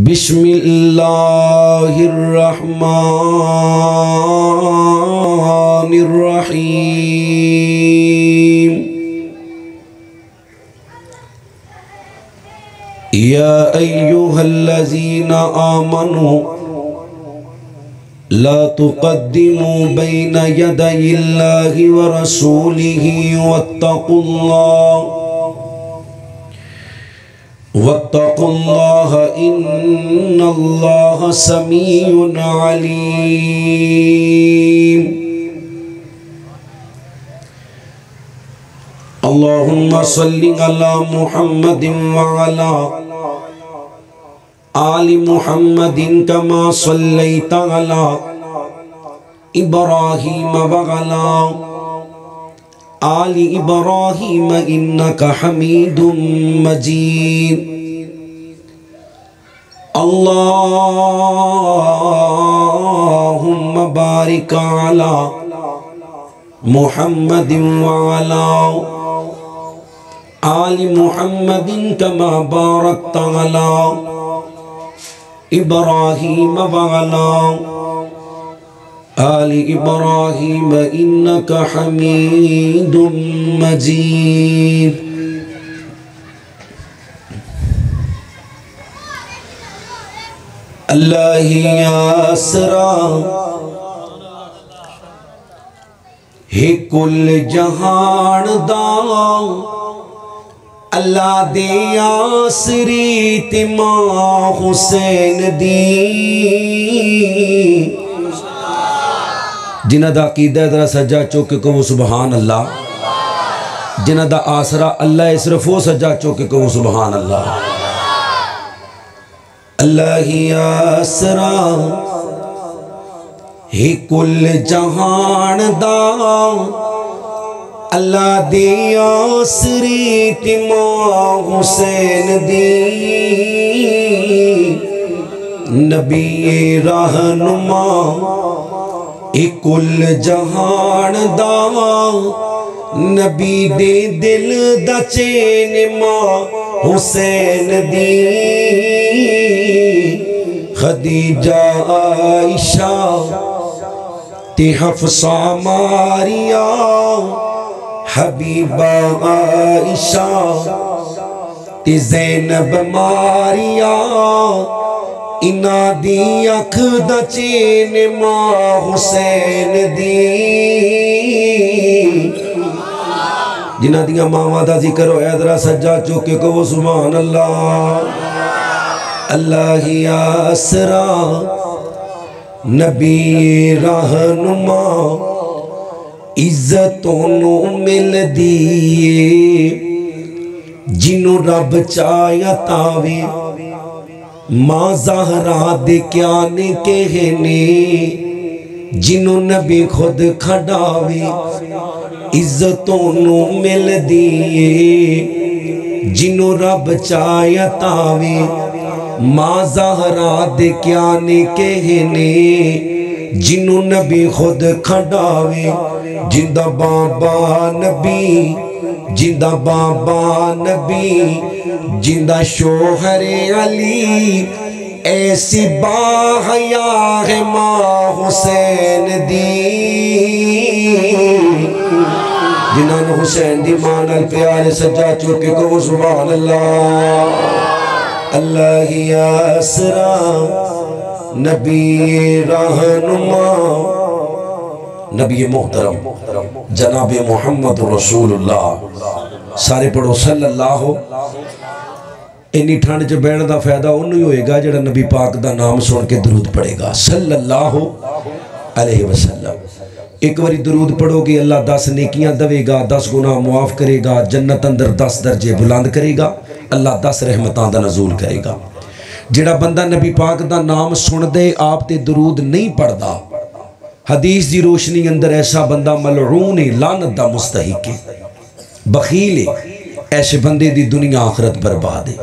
बिस्मिल्लाहिर्रहमानिर्रहीम। या अय्युहल्लज़ीना आमनू ला तुक़द्दिमू बैना यदयिल्लाहि व रसूलिही वत्तक़ुल्लाह इन्नल्लाह समीउन अलीम। अल्लाहुम्मा सल्लि अला मुहम्मदिन व अला आलि मुहम्मदिन कमा सल्लैता अला इब्राहीम व अला आलि इब्राहीम इन्नका हमीदुम मजीद। अल्लाहुम्मा बारिक अला मुहम्मदिन व अला आलि मुहम्मदिन कमा बारकता अला इब्राहीम व अला आलि इब्राहीम इन्नका हमीदुम मजीद। अल्लाह आसरा हे कुल जहान दा अल्लाह दे आसरी तिमा हुसैन दी जिन्हां दा अकीदा जरा सज्जा चुक के कहो सुबहान अल्लाह। जिन्हां दा आसरा अल्लाह है सिर्फ वो सज्जा चुक के कहो सुबहान अल्लाह। अल्लाह ही आसरा ही कुल जहान दा अल्लाह दे आसरी तिमा हुसैन दी नबी रहनुमा कुल जहान दा नबी दे दिल दा चैन मां हुसैन दी खदीजा आयशा ते हफ्सा मारिया हबीबा आयशा ते ज़ैनब मारिया इना दी अख दा चैन मां हुसैन दी जिन्हां दियां मावां दा जिक्र होया जरा सज्जा चुक के कहो सुभान अल्लाह। अल्लाह ही आसरा नबी रहनुमा इज्जतों मिलदी जिन्हों रब चाया तावे मां ज़हरा दे क्या ने कहने जिन्हों नबी खुद खड़ावे इज्जतों मिलदी जिन्हों रब चाया तावे मां ज़हरा दे क्या ने कहने जिन्हों नबी खुद खड़ावे जिंदा बाबा नबी जिंदा बाबा नबी जिंदा शोहरे अली ऐसी बाहया है मां हुसैन दी जिन्होंने हुसैन दी मां नाल प्यारे सजा चुके को सुभान अल्लाह। अल्लाह ही आसरा नबी रहनुमा नबी मोहतरम जनाब मोहम्मद रसूलुल्लाह सारे पढ़ो सल्लल्लाहु। इन्नी ठंड च बहन का फायदा उन्होंने ही होएगा जिहड़ा नबी पाक का नाम सुन के दरूद पढ़ेगा सल्लल्लाहु अलैहि वसल्लम। एक बारी दरूद पढ़ोगे अल्लाह 10 नेकियां देगा, 10 गुनाह मुआफ करेगा, जन्नत अंदर 10 दर्जे बुलंद करेगा, अल्लाह 10 रहमतां दा नज़ूल करेगा। जिहड़ा बंदा नबी पाक का नाम सुनदे आप ते दरूद नहीं पढ़ता हदीस की रोशनी अंदर ऐसा बंदा मलऊन है, लानत दा मुस्तहिक है, बखील है। ऐसे बंदे दी दुनिया आखरत बर्बाद है।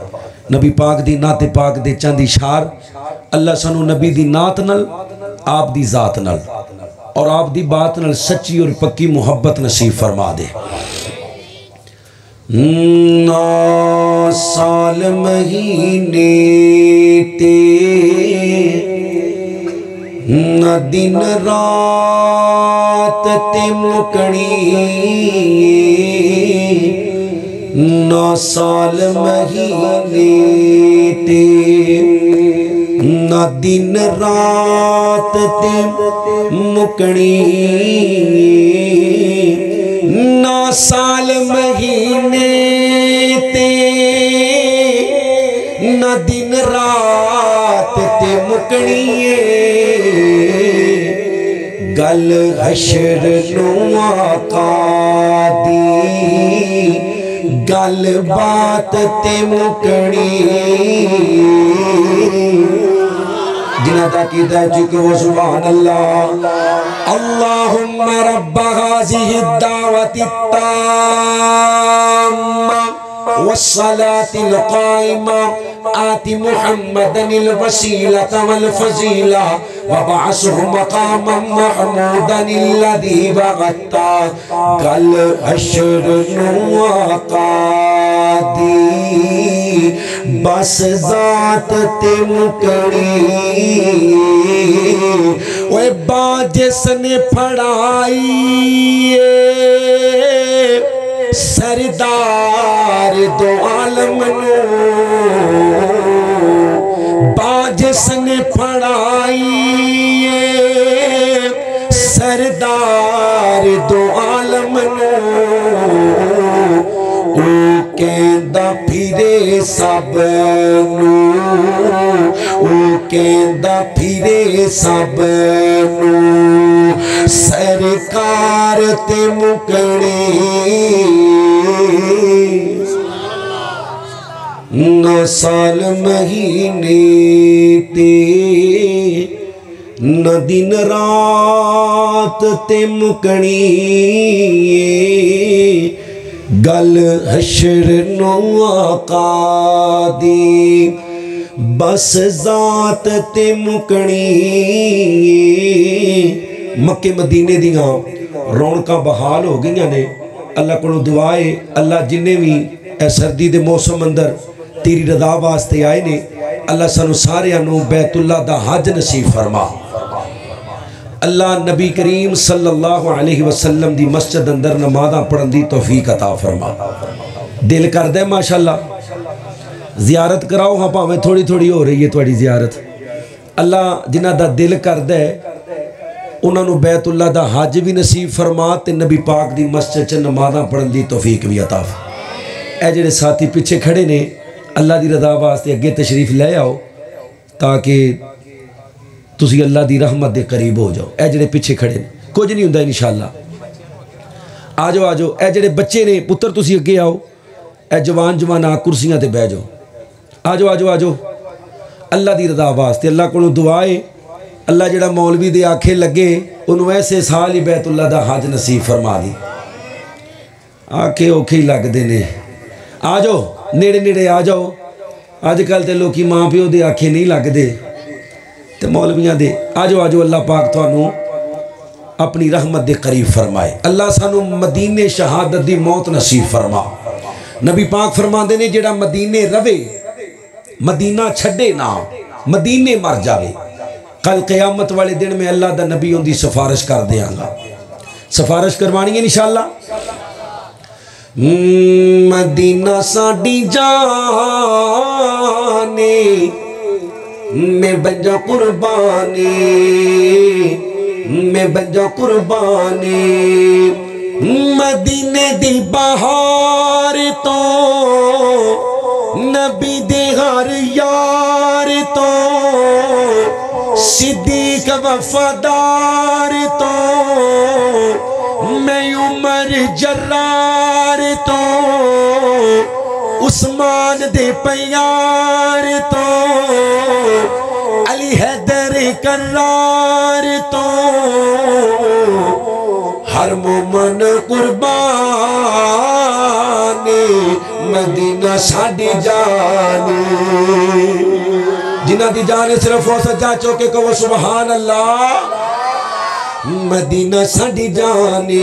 नबी पाक दी नात पाक दे चंद इशार अल्लाह सानू नबी दी नात नल आप दी जात नल और आप दी बात नल सच्ची और पक्की मुहब्बत नसीब फरमा दे। ना साल महीने ते ना दिन रात ते मुकणी ना साल महीने ते ना दिन रात ते मुकणी ना साल महीने ते ना दिन रात ते मुकणी गल हशर नूं आका दी गल बात ते मुकणी जिन्हां दा कीदा जिक्र वो सुभान अल्लाह। अल्लाहुम्मा रब्ब हाज़िहि दावति ताम्मा वस्सलातिल क़ाइमा आति मुहम्मदनिल वसीलता वल फज़ीला वबअसहु मक़ामम महमूदनिल्लज़ी वअता गल हशर नूं आका दी बस ज़ात ते मुकणी ओए बाजिस ने फड़ाई सरदार दो आलम बाजिस ने फड़ाई सरदार दो आलम कहंदा फिरे सब कहंदा फिरे सब सरकार ते मुकणी ना साल महीने ते न दिन रात ते मुकणी गल हशर नूं आका दी बस ज़ात ते मुकणी मक्के मदीने दियां रौनकां बहाल हो गई ने। अल्लाह को दुआ है अल्लाह जिन्हें भी सर्दी के मौसम अंदर तेरी रदा वास्ते आए ने अल्लाह सानू सारियां नू बैतुल्ला दा हज नसीब फरमा। अल्लाह नबी करीम सल्लल्लाहु अलैहि वसल्लम दी मस्जिद अंदर नमाज़ां पढ़न दी तौफीक अता फरमा। दिल करदा माशाअल्लाह जियारत कराओ हाँ भावें थोड़ी थोड़ी हो रही है थोड़ी जियारत। अल्लाह जिन्हां दा दिल करदा है उन्हां नू बैतुल्ला दा हज भी नसीब फरमा ते नबी पाक दी मस्जिद च नमाज़ां पढ़न दी तौफीक भी अता फरमा। ए जिहड़े साथी पिछे खड़े ने अल्लाह दी रज़ा वास्ते अगे तशरीफ ले आओ ताकि तुसी अल्लाह दी रहमत दे करीब हो जाओ। ए जिहड़े पिछे खड़े ने कुछ नहीं हुंदा इंशाअल्लाह। आ जाओ आ जाओ। ए जिहड़े बच्चे ने पुत्र तुसी अगे आओ। ए जवान जवान आ कुर्सियां ते बह जाओ। आ जाओ आ जाओ आ जाओ। अल्लाह दी रज़ा वास्ते अल्लाह को दुआ है अल्लाह जिहड़ा मौलवी दे आखे लगे उन्होंने ऐसे साल ही बैतुल्ला दा हज नसीब फरमा दी। आखे औखे ही लगते ने। आ जाओ नेड़े नेड़े आ जाओ। अजकल तो लोग माँ प्यो के आखे नहीं लगते तो मौलवियां दे। आ जाओ अल्लाह पाक तुहानू अपनी रहमत के करीब फरमाए। अल्लाह सानू मदीने शहादत की मौत नसीब फरमा। नबी पाक फरमाते ने जेड़ा मदीने रवे मदीना छड़े ना मदीने मर जावे कल क़यामत वाले दिन में अल्लाह दा नबी उनकी सिफारिश कर देंगा। सिफारिश करवानी है इंशाअल्लाह। मदीना साडी जाने मैं बंजा कुर्बानी मैं बंजा कुर्बानी मदीने दी बहार तो नबी दे हर यार तो सिद्दीक वफादार तो मैं उमर जर्रार तो उस्मान दे प्यार तो अली हैदर करार तो हर मोमन कुर्बानी मदीना साडी जानी। जिन्हां दी जान सिर्फ वो सज्जा चौके कहो सुभान अल्लाह। मदीना साडी जानी,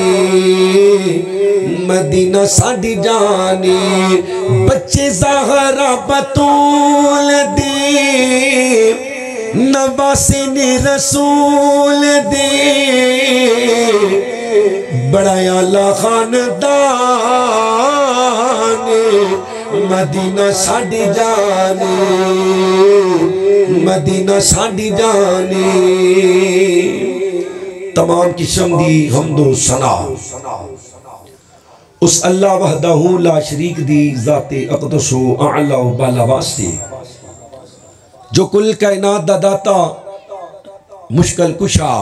मदीना साडी जानी, बच्चे ज़हरा बतूल दी, नवासे ने रसूल दी, बड़ा आला खानदान, मदीना साडी जानी, मदीना साडी जानी। तमाम किस्म दी हमदो सना उस अल्लाह वहदहू ला शरीक दी ज़ाते अक़दसो आला व बाला वास्ते, जो कुल कायनात दा दाता, मुश्किल कुशा,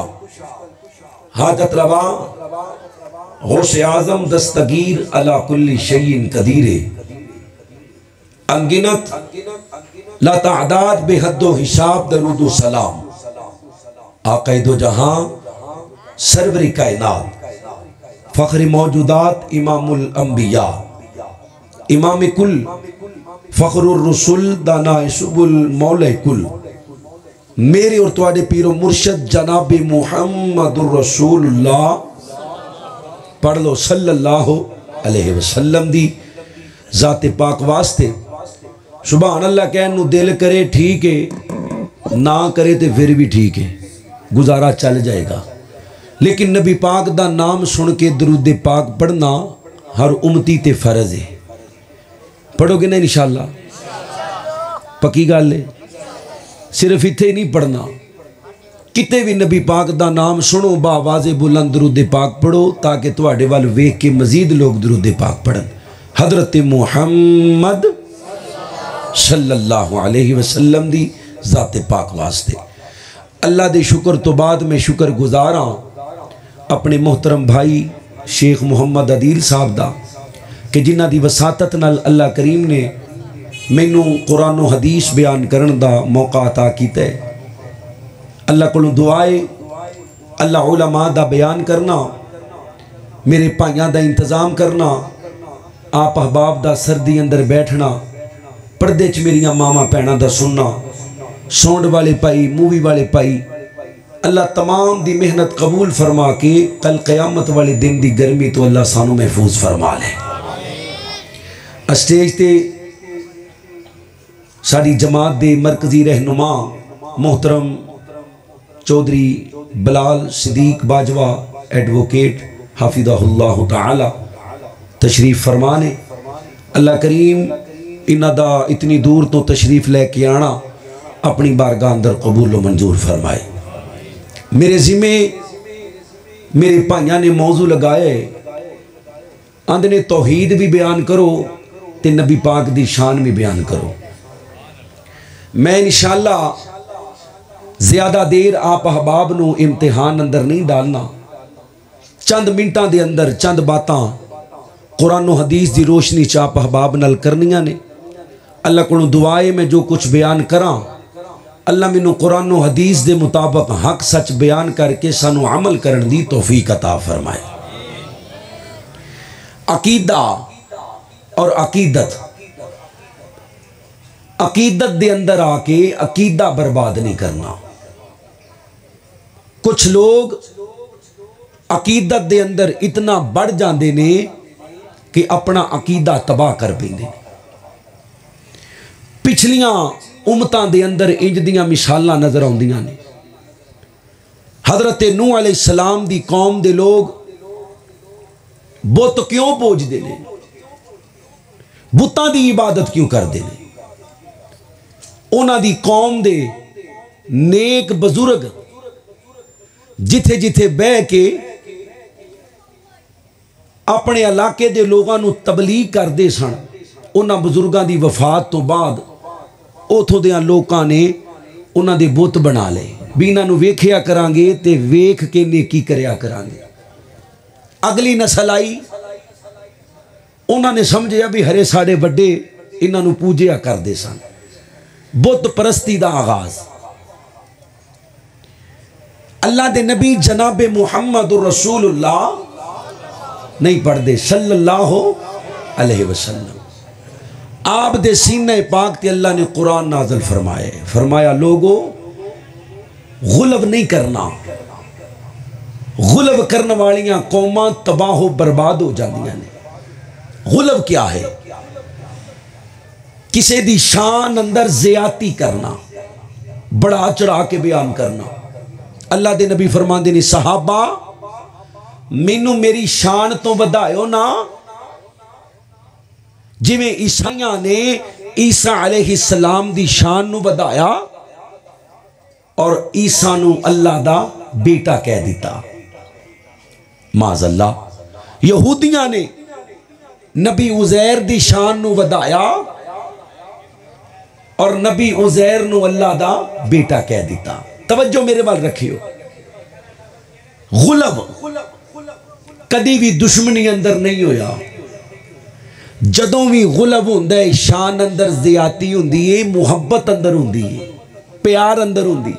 हाजत रवा, गौसे आज़म दस्तगीर अला कुल्ली शैइन कदीरे, अनगिनत ला तादाद बेहद्दो हिसाब दरूदो सलाम, आक़ाए दो जहां सरवरी कायनात, फ़ख्र मौजूदात, इमामुल अंबिया, इमाम कुल, फ़ख्रुर रसूल, दानाए सुबुल, मौला कुल, मेरे और तुहाडे पीरो मुर्शद जनाब मुहम्मदुर रसूलुल्लाह पढ़ लो सल्लल्लाहु अलैहि वसल्लम दी ज़ाते पाक वास्ते। सुभान अल्लाह कहन नू दिल करे ठीक है, ना करे तो फिर भी ठीक है, गुजारा चल जाएगा। लेकिन नबी पाक दा नाम सुन के दरूद पाक पढ़ना हर उम्मती ते फर्ज है। पढ़ोगे ना इंशाअल्लाह? पक्की गल है। सिर्फ इत्थे नहीं पढ़ना, किते भी नबी पाक दा नाम सुनो बावाज़े बुलंद दरूद पाक पढ़ो, ताकि तुहाडे वाल वेख के मजीद लोग दरूद पाक पढ़न। हज़रत मुहम्मद सल्लल्लाहु अलैहि वसल्लम दी ज़ाते पाक वास्ते। अल्लाह दे शुक्र तो बाद मैं शुक्र गुजार हाँ अपने मोहतरम भाई शेख मुहम्मद अदील साहब दा, कि जिन्हां दी वसातत नाल अल्लाह करीम ने मैनू कुरान व हदीस बयान करन दा मौका अता कीता है। अल्लाह कोलों दुआए अल्लाह उलमा दा बयान करना, मेरे भाइयों दा इंतज़ाम करना, आप अहबाब दा सर्दी अंदर बैठना, पर्दे च मेरिया मामा भैणों दा सुनना, साउंड वाले भाई, मूवी वाले भाई, अल्लाह तमाम दी मेहनत कबूल फरमा के कल क़यामत वाले दिन दी गर्मी तो अल्लाह सानू महफूज फरमा ले। स्टेज ते साड़ी जमात दे मरकजी रहनुमा मोहतरम चौधरी बिलाल सिद्दीक बाजवा एडवोकेट हाफिज़हुल्लाह ताला तशरीफ़ फरमाने। अल्लाह करीम इन्हां दा इतनी दूर तो तशरीफ़ लैके आना अपनी बारगाह अंदर कबूल व मंजूर फरमाए। मेरे जिम्मे मेरे भाइयों ने मौजू लगाए, आंदे ने तौहीद भी बयान करो ते नबी पाक दी शान भी बयान करो। मैं इंशाअल्लाह ज़्यादा देर आप अहबाब नू इम्तिहान अंदर नहीं डालना, चंद मिनटां दे अंदर चंद बातां कुरान व हदीस दी रोशनी च आप अहबाब नाल करनियां ने। अल्लाह कोलों दुआ है मैं जो कुछ बयान करां, अल्लाह मैनू कुरान व हदीस दे मुताबिक हक सच बयान करके सानू अमल करन दी तौफीक अता फरमाए। अकीदा और अकीदत, अकीदत दे अंदर आके अकीदा बर्बाद नहीं करना। कुछ लोग अकीदत दे अंदर इतना बढ़ जाते ने कि अपना अकीदा तबाह कर पेंदे। पिछलियां उम्मतां दे अंदर इंज दियां मिसालां नजर आउंदियां ने। हज़रत नूह अलैहिस्सलाम दी कौम दे लोग बुत क्यों पूजदे ने, बुतां दी इबादत क्यों करदे ने? उन्हां दी कौम दे नेक बजुर्ग जिथे जिथे बह के अपने इलाके दे लोगों नू तबलीग करते सन, उन्हां बुजुर्गों की वफात तो बाद उथों दे लोगों ने उन्हां दे बुत बना ले भी इन्हां नू वेखिया करांगे ते वेख के नेकी करया करांगे। अगली नस्ल आई, उन्होंने समझिया भी हरे साढ़े वड्डे इन्हां नू पूजिया करते सन। बुत परस्ती का आगाज। अल्लाह दे नबी जनाब मुहम्मद रसूलुल्लाह नहीं पढ़ते सल्लल्लाहु अलैहि वसल्लम। आप दे सीने पाक ते अल्लाह ने कुरान नाज़िल फरमाए, फरमाया लोगो गुलब नहीं करना, गुलब करने वालियां कौमां तबाह बर्बाद हो जांदियां ने। गुलब क्या है? किसी दी शान अंदर ज़्यादती करना, बढ़ा चढ़ा के बयान करना। अल्लाह दे नबी फरमांदे ने, सहाबा मैनू मेरी शान तो वधायो ना, जिवें ईसाइयां ने ईसा अलैहिस्सलाम दी शान नू वधाया और ईसा नू अल्लाह दा बेटा कह दिता। माज़अल्लाह। यहूदियां ने नबी उज़ैर दी शान नू वधाया और नबी उज़ैर नू अल्लाह दा बेटा कह दिता। तवज्जो मेरे वाल रखियो। गुलब कदी भी दुश्मनी अंदर नहीं होया। जदों भी गुलब हुंदा है, शान अंदर ज़्यादती हुंदी है, मुहब्बत अंदर हुंदी है, प्यार अंदर हुंदी।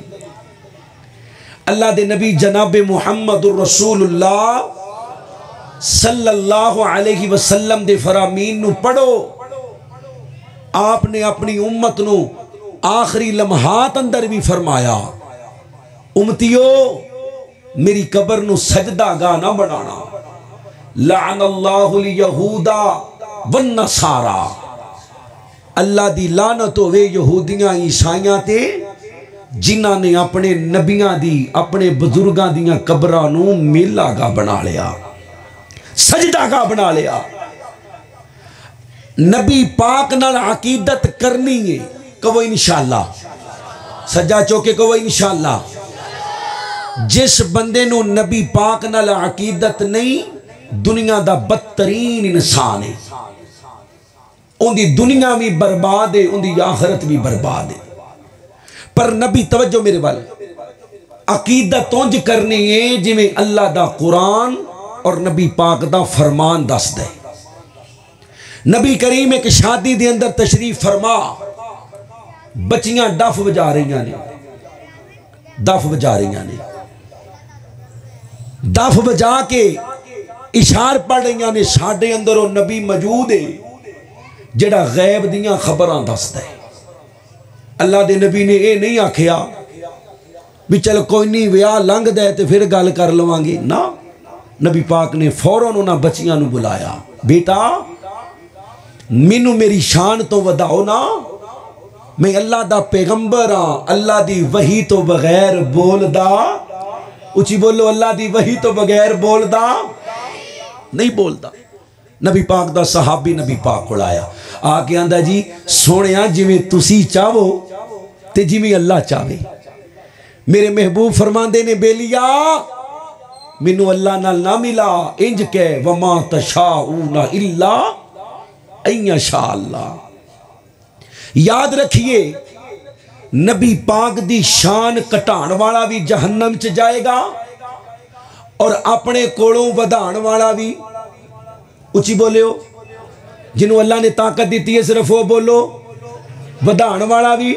अल्लाह दे नबी जनाब मुहम्मदुर रसूलुल्लाह सल्लल्लाहु अलैहि वसल्लम दे फरामीन नू पढ़ो। आपने अपनी उम्मत नू आखिरी लम्हात अंदर भी फरमाया, उम्मतियो मेरी कबर नू सजदा गाह ना बनाना। लानल्लाहुल यहूदा वन नसारा। अल्लाह दी लानत होवे यहूदियां ईसाइयां ते, जिन्हां ने अपने नबियां दी, अपने बुजुर्गां दियां कबरां नू मेला गाह बना लिया, सजदा गाह बना लिया। नबी पाक नाल अकीदत करनी है, कहो इंशाअल्लाह। सज्जा चौके कहो इंशाअल्लाह। जिस बंदे नू नबी पाक नाल अकीदत नहीं, दुनिया दा बदतरीन इंसान है। उनकी दुनिया भी बर्बाद है, उनकी आखिरत भी बर्बाद है। पर नबी, तवज्जो मेरे वाल, अकीदत उंज करनी है जिवें अल्लाह दा कुरान और नबी पाक दा फरमान दसदा है। नबी करीम एक शादी दे अंदर तशरीफ फरमा, बच्चियां डफ बजा रही ने, डफ बजा रही ने, डफ बजा के इशार पढ़ रही ने, साडे अंदर वो नबी मौजूद है जेड़ा गैब दियां खबरां दसदा है। अल्लाह दे नबी ने यह नहीं आखिया भी चल कोई नहीं विआह लंघदा है तो फिर गल कर लवांगे ना। नबी पाक ने फौरन उन्हां बच्चियां नू बुलाया, बेटा मैनू मेरी शान तो वधाओ ना, मैं अल्लाह दा पैगंबर हाँ, अल्लाह दी वही तो बगैर बोलदा। उची बोलो, अल्लाह दी वही तो बगैर बोलदा नहीं बोलदा। नबी पाक दा सहाबी नबी पाक कोल आया, आके आंदा जी सोहणिया जिवें तुसी चाहो ते जिवें अल्लाह चाहे। मेरे महबूब फरमांदे ने, बेलिया मैनू अल्लाह नाल ना मिला, इंज कह वमा तशाऊना इल्ला अय्यशा अल्लाह। याद रखिए, नबी पाक दी शान घटाण वाला भी जहन्नम च जाएगा और अपने कोलों वधाण वाला भी, उची बोलियो, जिन्हों अल्लाह ने ताकत दी है सिर्फ वो बोलो, वधाण वाला भी।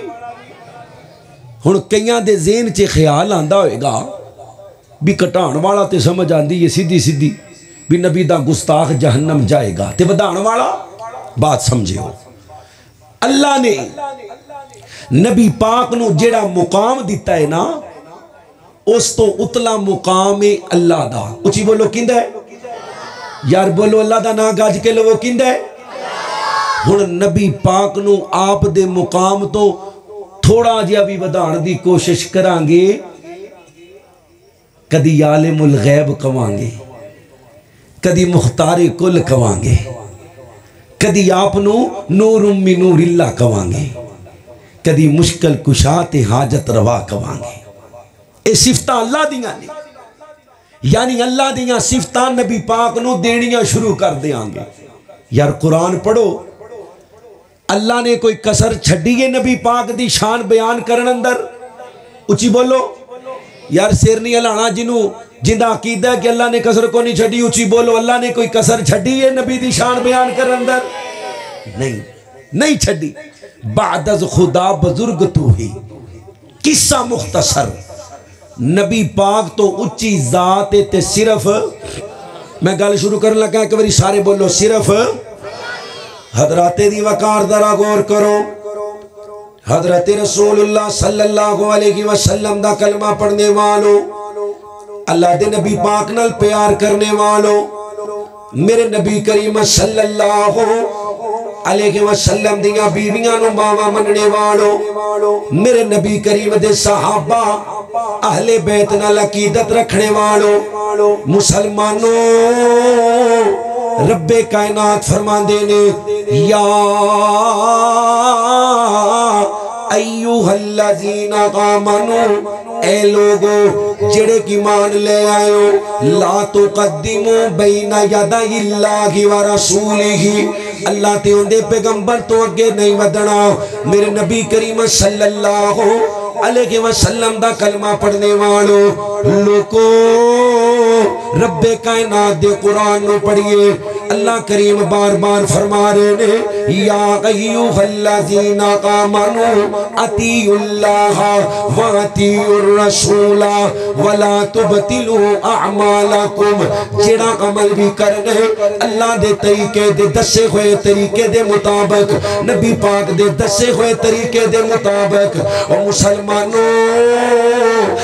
हुण कईयां दे ज़हन च ख्याल आंदा होएगा भी घटाण वाला तो समझ आती है सीधी सीधी भी नबी दा गुस्ताख जहन्नम जाएगा, ते वधाण वाला बात समझियो। अल्लाह ने नबी पाक नू जेड़ा मुकाम दिता है ना, उस तो उतला मुकाम है अल्लाह दा। उची बोलो, किंदा है यार? बोलो अल्लाह दा नाम गज के लो, किंदा है? हुण नबी पाक नू आप दे मुकाम तो थोड़ा जिहा भी वधाण दी कोशिश करांगे, कदी आलिमुल गैब कवांगे, कदी मुख्तारे कुल कवांगे, कदी आप नूरुम मिन नूरिल्लाह कवांगे, कदी मुश्किल कुशा ते हाजत रवा कवांगे। ये सिफतां अल्लाह दियां ने, यानी अल्लाह दियां सिफतां नबी पाक नू देनियां शुरू कर देंगे। यार कुरान पढ़ो, अल्लाह ने कोई कसर छड्डी है नबी पाक दी शान बयान करने अंदर? उची बोलो यार, सिर नहीं हिलाना जिन्हों जिंदा अकीदा है कि अल्लाह ने कसर को नहीं छड़ी। उची बोलो, अल्लाह ने कोई कसर छड़ी है नबी दी शान बयान करने अंदर? नहीं, नहीं छड़ी। बादज खुदा बुजुर्ग तू ही, किस्सा मुख्तसर। नबी पाक तो उच्ची जात है ते सिर्फ, मैं गल शुरू करने लगा एक बारी सारे बोलो, सिर्फ हजराते दी वकार दरा गौर करो। हजरत रसूलुल्लाह सल्लल्लाहु अलैहि वसल्लम दा कलमा पढ़ने वालों, अल्लाह दे नबी पाक नाल प्यार करने वालों, मेरे नबी करीम सल्लल्लाहु अलैहि वसल्लम दिया बीवियां नु मावा मनने वालों, मेरे नबी करीम दे सहाबा अहले बैत नाल अकीदत रखने वालों, मुसलमानों, रब्बे कायनात फरमांदे ने या अय्युहल्लज़ीना आमनू, ए लोगो जेड़े की मान ले आयो, ला तुक़द्दिमू बैना यदाइल्लाहि व रसूलिही, अल्लाह ते उनदे पैगंबर तो अगे नहीं वधना। मेरे नबी करीम सल्लल्लाहु अलैहि वसल्लम दा कलमा पढ़ने वालों लोगो, रब्बे कायनात दे कुरान नु पढ़िए। अल्लाह करीम बार बार फरमा रहे ने या अय्युहल्लज़ीना आमनू अतीउल्लाह व अतीउर रसूला वला तुबतिलू अअमालकुम, जेड़ा अमल भी करने अल्लाह दे तरीके दे दसे हुए तरीके दे मुताबिक, नबी पाक दे दसे हुए तरीके दे मुताबिक, और मुसलमानों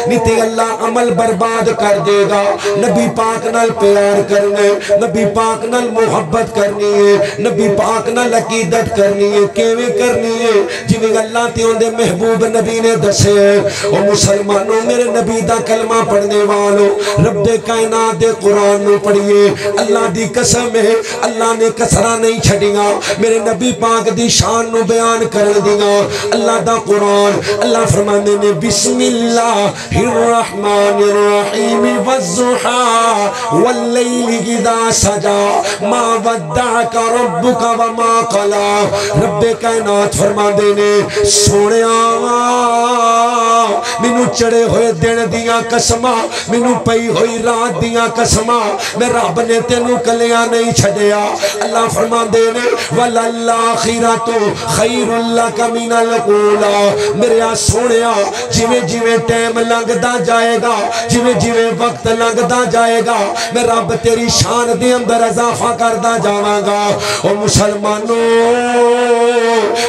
निते अल्लाह अमल बर्बाद कर देगा। नबी पाक नाल प्यार करने, नबी पाक नाल मोहब्बत करनी है, नबी पाक नाल अकीदत करनी है। किवें करनी है? जिवें अल्लाह ते उनदे महबूब नबी ने दसे है। और मुसलमानों, मेरे नबी दा कलमा पढ़ने वालों, रब्बे कायनात दे कुरान नु पढ़िए। अल्लाह दी कसम है, अल्लाह ने कसरा नहीं छड़िया मेरे नबी पाक दी शान नु बयान करन दिया। अल्लाह दा कुरान, अल्लाह फरमांदे ने बिस्मिल्लाहिर रहमानिर रहीम वज़्ज़ुहा वल्लैलि इज़ा सजा मा वद्दअका रब्बुका व मा क़ला। रब्बे कायनात फरमांदे ने सोनिया मैनू चढ़े हुए दिन दियां कसमां, मैनू पई हुई रात दियां कसमां, मैं रब ने तेनू कलिया नहीं छड़िया। अल्लाह फरमांदे ने वलल आखिरतु खैरुल लका मिनल ऊला। मेरे आ सोनिया जिवें जिवें टाइम लंघदा जाएगा, जिवें जिवें वक्त लंघदा जाएगा, मैं रब तेरी शान दे अंदर इजाफा करदा जावांगा। ओ मुसलमानों,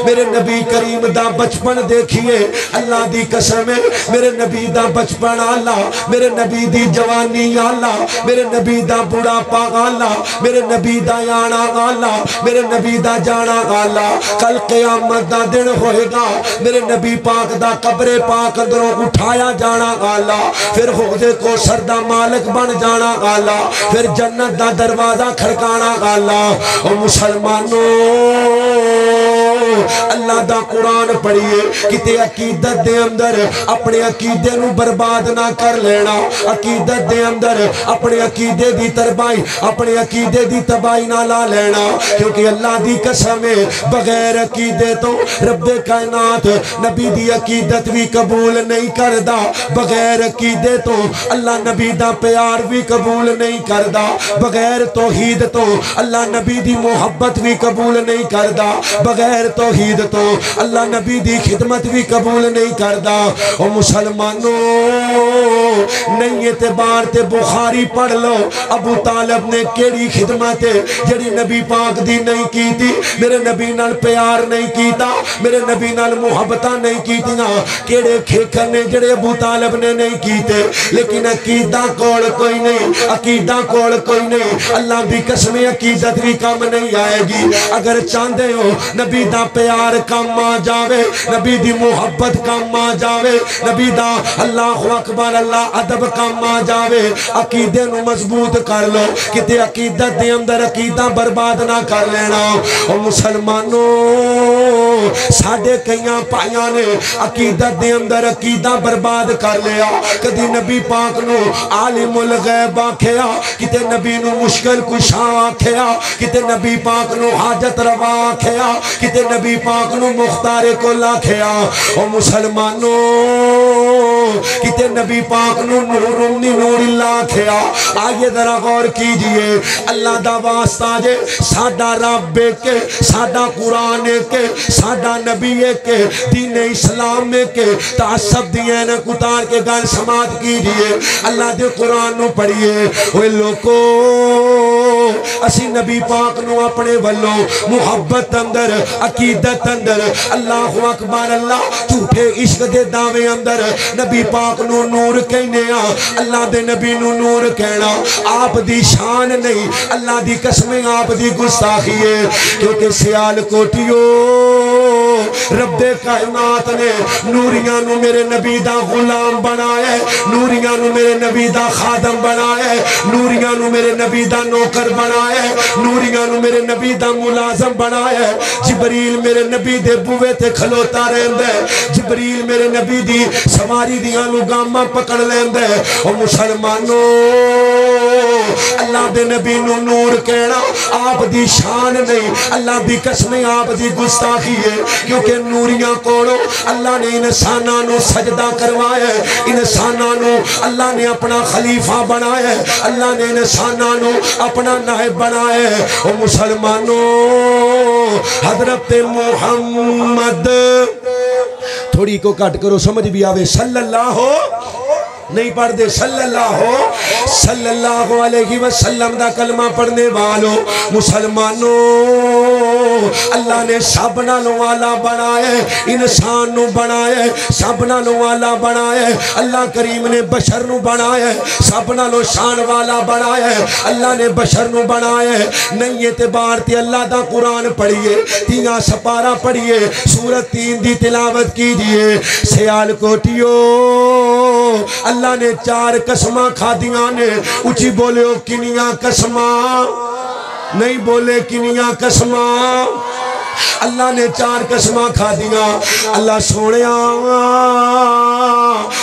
मेरे नबी करीम दा बचपन देखिए। अल्लाह दी कसम है, मेरे नबी दा बचपन आला, मेरे नबी दी जवानी आला, मेरे नबी दा बुढ़ापा आला, मेरे नबी दा आना आला, मेरे नबी दा जाना आला। कल क़यामत दा दिन होएगा, मेरे नबी पाक दा कब्रे पाक अंदरों उठाया जाना आला, फिर होदे कौसर दा मालिक बन जाना आला, फिर जन्नत दा दरवाजा खड़काना आला। और मुसलमानों, अल्लाह दा कुरान पढ़िए। किते अकीदत दे अंदर अपने अकीदे नू बर्बाद ना कर लेना। अकीदत दे अंदर अपने अकीदे दी तरबाई, अपने अकीदे दी तबाही ना ला लेना, क्योंकि अल्लाह दी कसम है बगैर अकीदे तो रब्बे कायनात नबी दी अकीदत भी कबूल नहीं करदा। बगैर अकीदे तो अल्लाह नबी दा प्यार भी कबूल नहीं करदा। बगैर तौहीद तो अल्लाह नबी दी मोहब्बत भी कबूल नहीं करदा। बगैर तौहीद तो अल्लाह नबी दी खिदमत भी कबूल नहीं करदा। और मुसलमानों, नहीं एतबार ते बुखारी पढ़ लो, अबू तालिब ने केड़ी खिदमत जड़ी नबी पाक दी नहीं की थी। मेरे नबी नाल प्यार नहीं कीता, मेरे नबी नाल मुहब्बत नहीं कीतियां। केड़े खेखर ने जड़े अबू तालिब ने नहीं कीते, लेकिन अकीदा कोल कोई नहीं, अकीदा कोल कोई नहीं। अल्लाह दी कसम, अकीदत भी कम नहीं आएगी। अगर चाहते हो नबी दा प्यार कम आ जावे, नबी दी मुहब्बत कम आ जावे, नबी दा अल्लाहु अकबर अल्लाह अदब कम आ जावे, अकीदे नू मजबूत कर लो। किते अकीदत दे अंदर अकीदा बर्बाद ना कर लेना। और मुसलमानों, साडे कईयां भाइयां ने अकीदत दे अंदर अकीदा बर्बाद कर लिया। कदी नबी पाक नू आलिमुल गैब आखिया, किते नबी नू मुश्किल कुशा आखिया, किते नबी पाक नू हाजत रवा आखिया, किते नबी पाक नू मुख्तारे कुल आखिया। और मुसलमानों, किते नबी पाक नू नूरुन्नी नूरिल्लाह आखिया। आइए जरा गौर कीजिए, अल्लाह दा वास्ता जे साडा रब के, साडा कुरान के, साडा नबी के, दीन इस्लाम के, तासब दिए न उतार के गल समात कीजिए। अल्लाह दे कुरान नू पढ़िए। ओए लोको, असी नबी पाक नू अपने वल्लों मुहब्बत अंदर अकीदत अंदर अल्लाह अकबर अल्लाह झूठे इश्क दे दावे अंदर नबी पाक नू नूर कहने अल्लाह दे नबी नू नूर कहना आप दी शान नहीं अल्लाह दी कसमें आप दी गुस्ताखी है क्योंकि सियाल कोटियो रब्बे कायनात ने नूरियां नू मेरे नबी दा गुलाम बनाया नूरियां नू मेरे नबी दा खादम बनाया नूरियां नू मेरे नबी दा नौकर बनाया नूरियां नू मेरे नबी दा मुलाजम बनाया जिबरील मेरे नबी दे बुवे ते खलोता रहंदा है जिबरील मेरे नबी दी सवारी दियां लुगामां पकड़ लेंदा है ओ मुसलमानों अल्लाह दे नबी नू नूर कहना आप दी शान नहीं अल्लाह दी कसमें आप दी गुस्ताखी है क्योंकि नूरियां कोलों अल्लाह ने इंसाना नू सजदा करवाया इंसाना नू अल्लाह ने अपना खलीफा बनाया अल्लाह ने इंसाना नू अपना नायब बनाया ओ मुसलमानों हजरत मुहम्मद थोड़ी को कट करो समझ भी आवे सल्लल्लाहु नहीं पढ़ते सल्लल्लाहु अलैहि वसल्लम दा कलमा पढ़ने वालों मुसलमानों अल्लाह ने सब नालों वाला बनाया इंसान नू बनाया सब नालों वाला बनाया अल्लाह करीम ने बशर नू बनाया सब नालों शान वाला बनाया अल्लाह ने बशर नू बनाया नहीं एतबार ते अल्लाह दा कुरान पढ़िए तियां सपारा पढ़िए सूरत 3 दी तिलावत कीजिए सियाल कोटियो अल्लाह ने 4 कसमां खादियां ने उची बोले किनियां कसमां नहीं बोले किनियां कसमां अल्लाह ने 4 कसमां खादियां अल्लाह सोनिया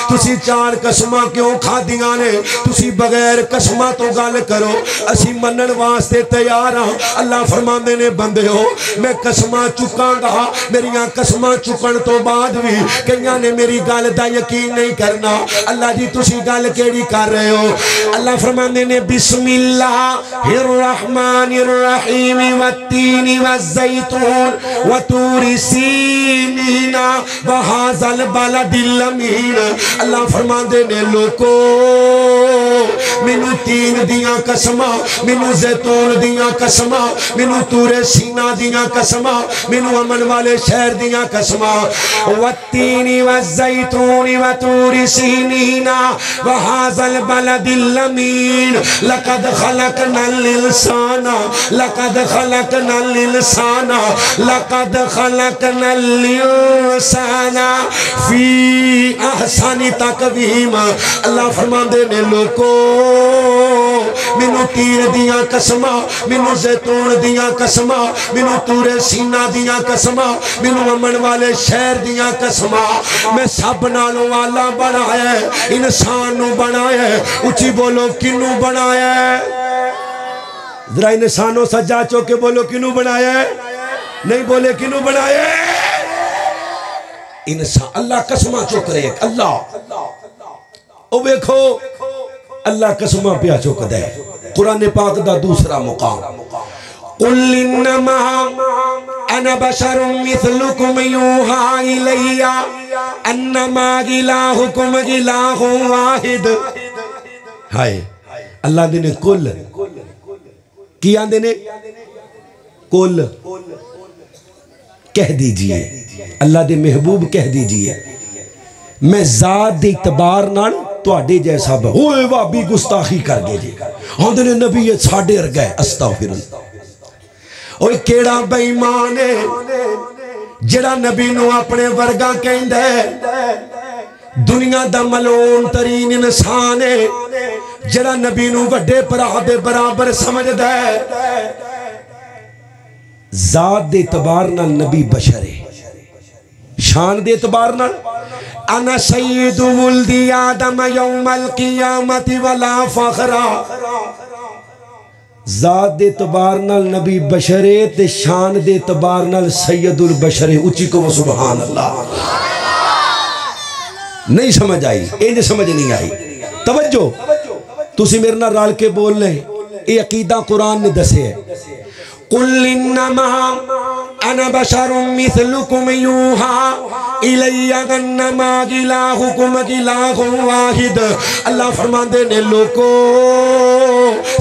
तुसी 4 कसमां क्यों खादियां ने तुसी बगैर कसमां तो गल करो असी मनन वास्ते तैयार हां अल्लाह फरमांदे ने बंदेओ मैं कसमां चुकांगा मेरियां कसमां चुकन तो बाद भी कईयां ने मेरी गल दा यकीन नहीं करना अल्लाह जी तुसी गल केड़ी कर रहे हो अल्लाह फरमांदे ने बिस्मिल्लाहिर रहमानिर रहीम वत्तीनी वज़ैतून वतूरी सीनीना वहाज़ल बलदिल अमीन अल्लाह फरमांदे ने लोको मैनू 3 दियां कसमां मैनू जैतून दियां कसमां मैनू तूरे सीना दियां कसमां मैनू अमन वाले शहर दियां कसमां वत्तीनी वज़ैतून वतूरी सीनीना वहाज़ल बलदिल अमीन लक़द खलक़नल इंसाना लक़द खलक़नल इंसाना लक़द खलक़नल इंसाना फी अहसनी तक़वीम अल्लाह फरमांदे ने लोको मैनू तीर दियां कसमां मैनू जैतून दियां कसमां मैनू तूरे सीना दियां कसमां मैनू अमन वाले शहर दियां कसमां मैं सब नालों वाला बनाया इंसान नू बनाया उची बोलो किनू बनाया जरा इंसानों सज्जा चौके बोलो किनू बनाया नहीं बोले किनू बनाया इंसान अल्लाह कसमां चुक रहे अल्लाह ओ देखो अल्लाह कसमां पिया चुकदा है कुरान पाक दा दूसरा मुकाम कुल इन्नमा अना बशरुम मिस्लुकुम यूहा इलैया अन्नमा इलाहुकुम इलाहुन वाहिद हाय अल्लाह दे ने कुल की आंदे ने कुल कह दीजिए अल्लाह दे महबूब कह दीजिए मैं जात दे इतबार नाल तुहाडे जैसा ओए भाभी गुस्ताखी कर गए जी आंदे ने नबी ये साडे वर्गा है अस्तगफिरुल्लाह ओए केड़ा बेईमान है जेड़ा नबी नू अपने वर्गा कहंदा है दुनिया दा मलून तरीन इंसान है जेड़ा नबी नू वड्डे भरा दे बराबर समझदा है जात दे इतबार नाल नबी बशर है शान दे इतबार नाल अना सय्यिदु वुल्दी आदम यौमल क़ियामति वला फ़खरा जात दे इतबार नाल नबी बशर है ते शान दे इतबार नाल सैयदुल बशर है उची को सुभान अल्लाह नहीं समझ आई इंज समझ नहीं आई तवज्जो तुसी मेरे नाल रल के बोल ले ये अकीदा कुरान ने दसे है कुल इन्नमा अना बशरुम मिस्लुकुम यूहा इलैया अन्नमा इलाहुकुम इलाहुन वाहिद। अल्लाह फरमाते ने लोको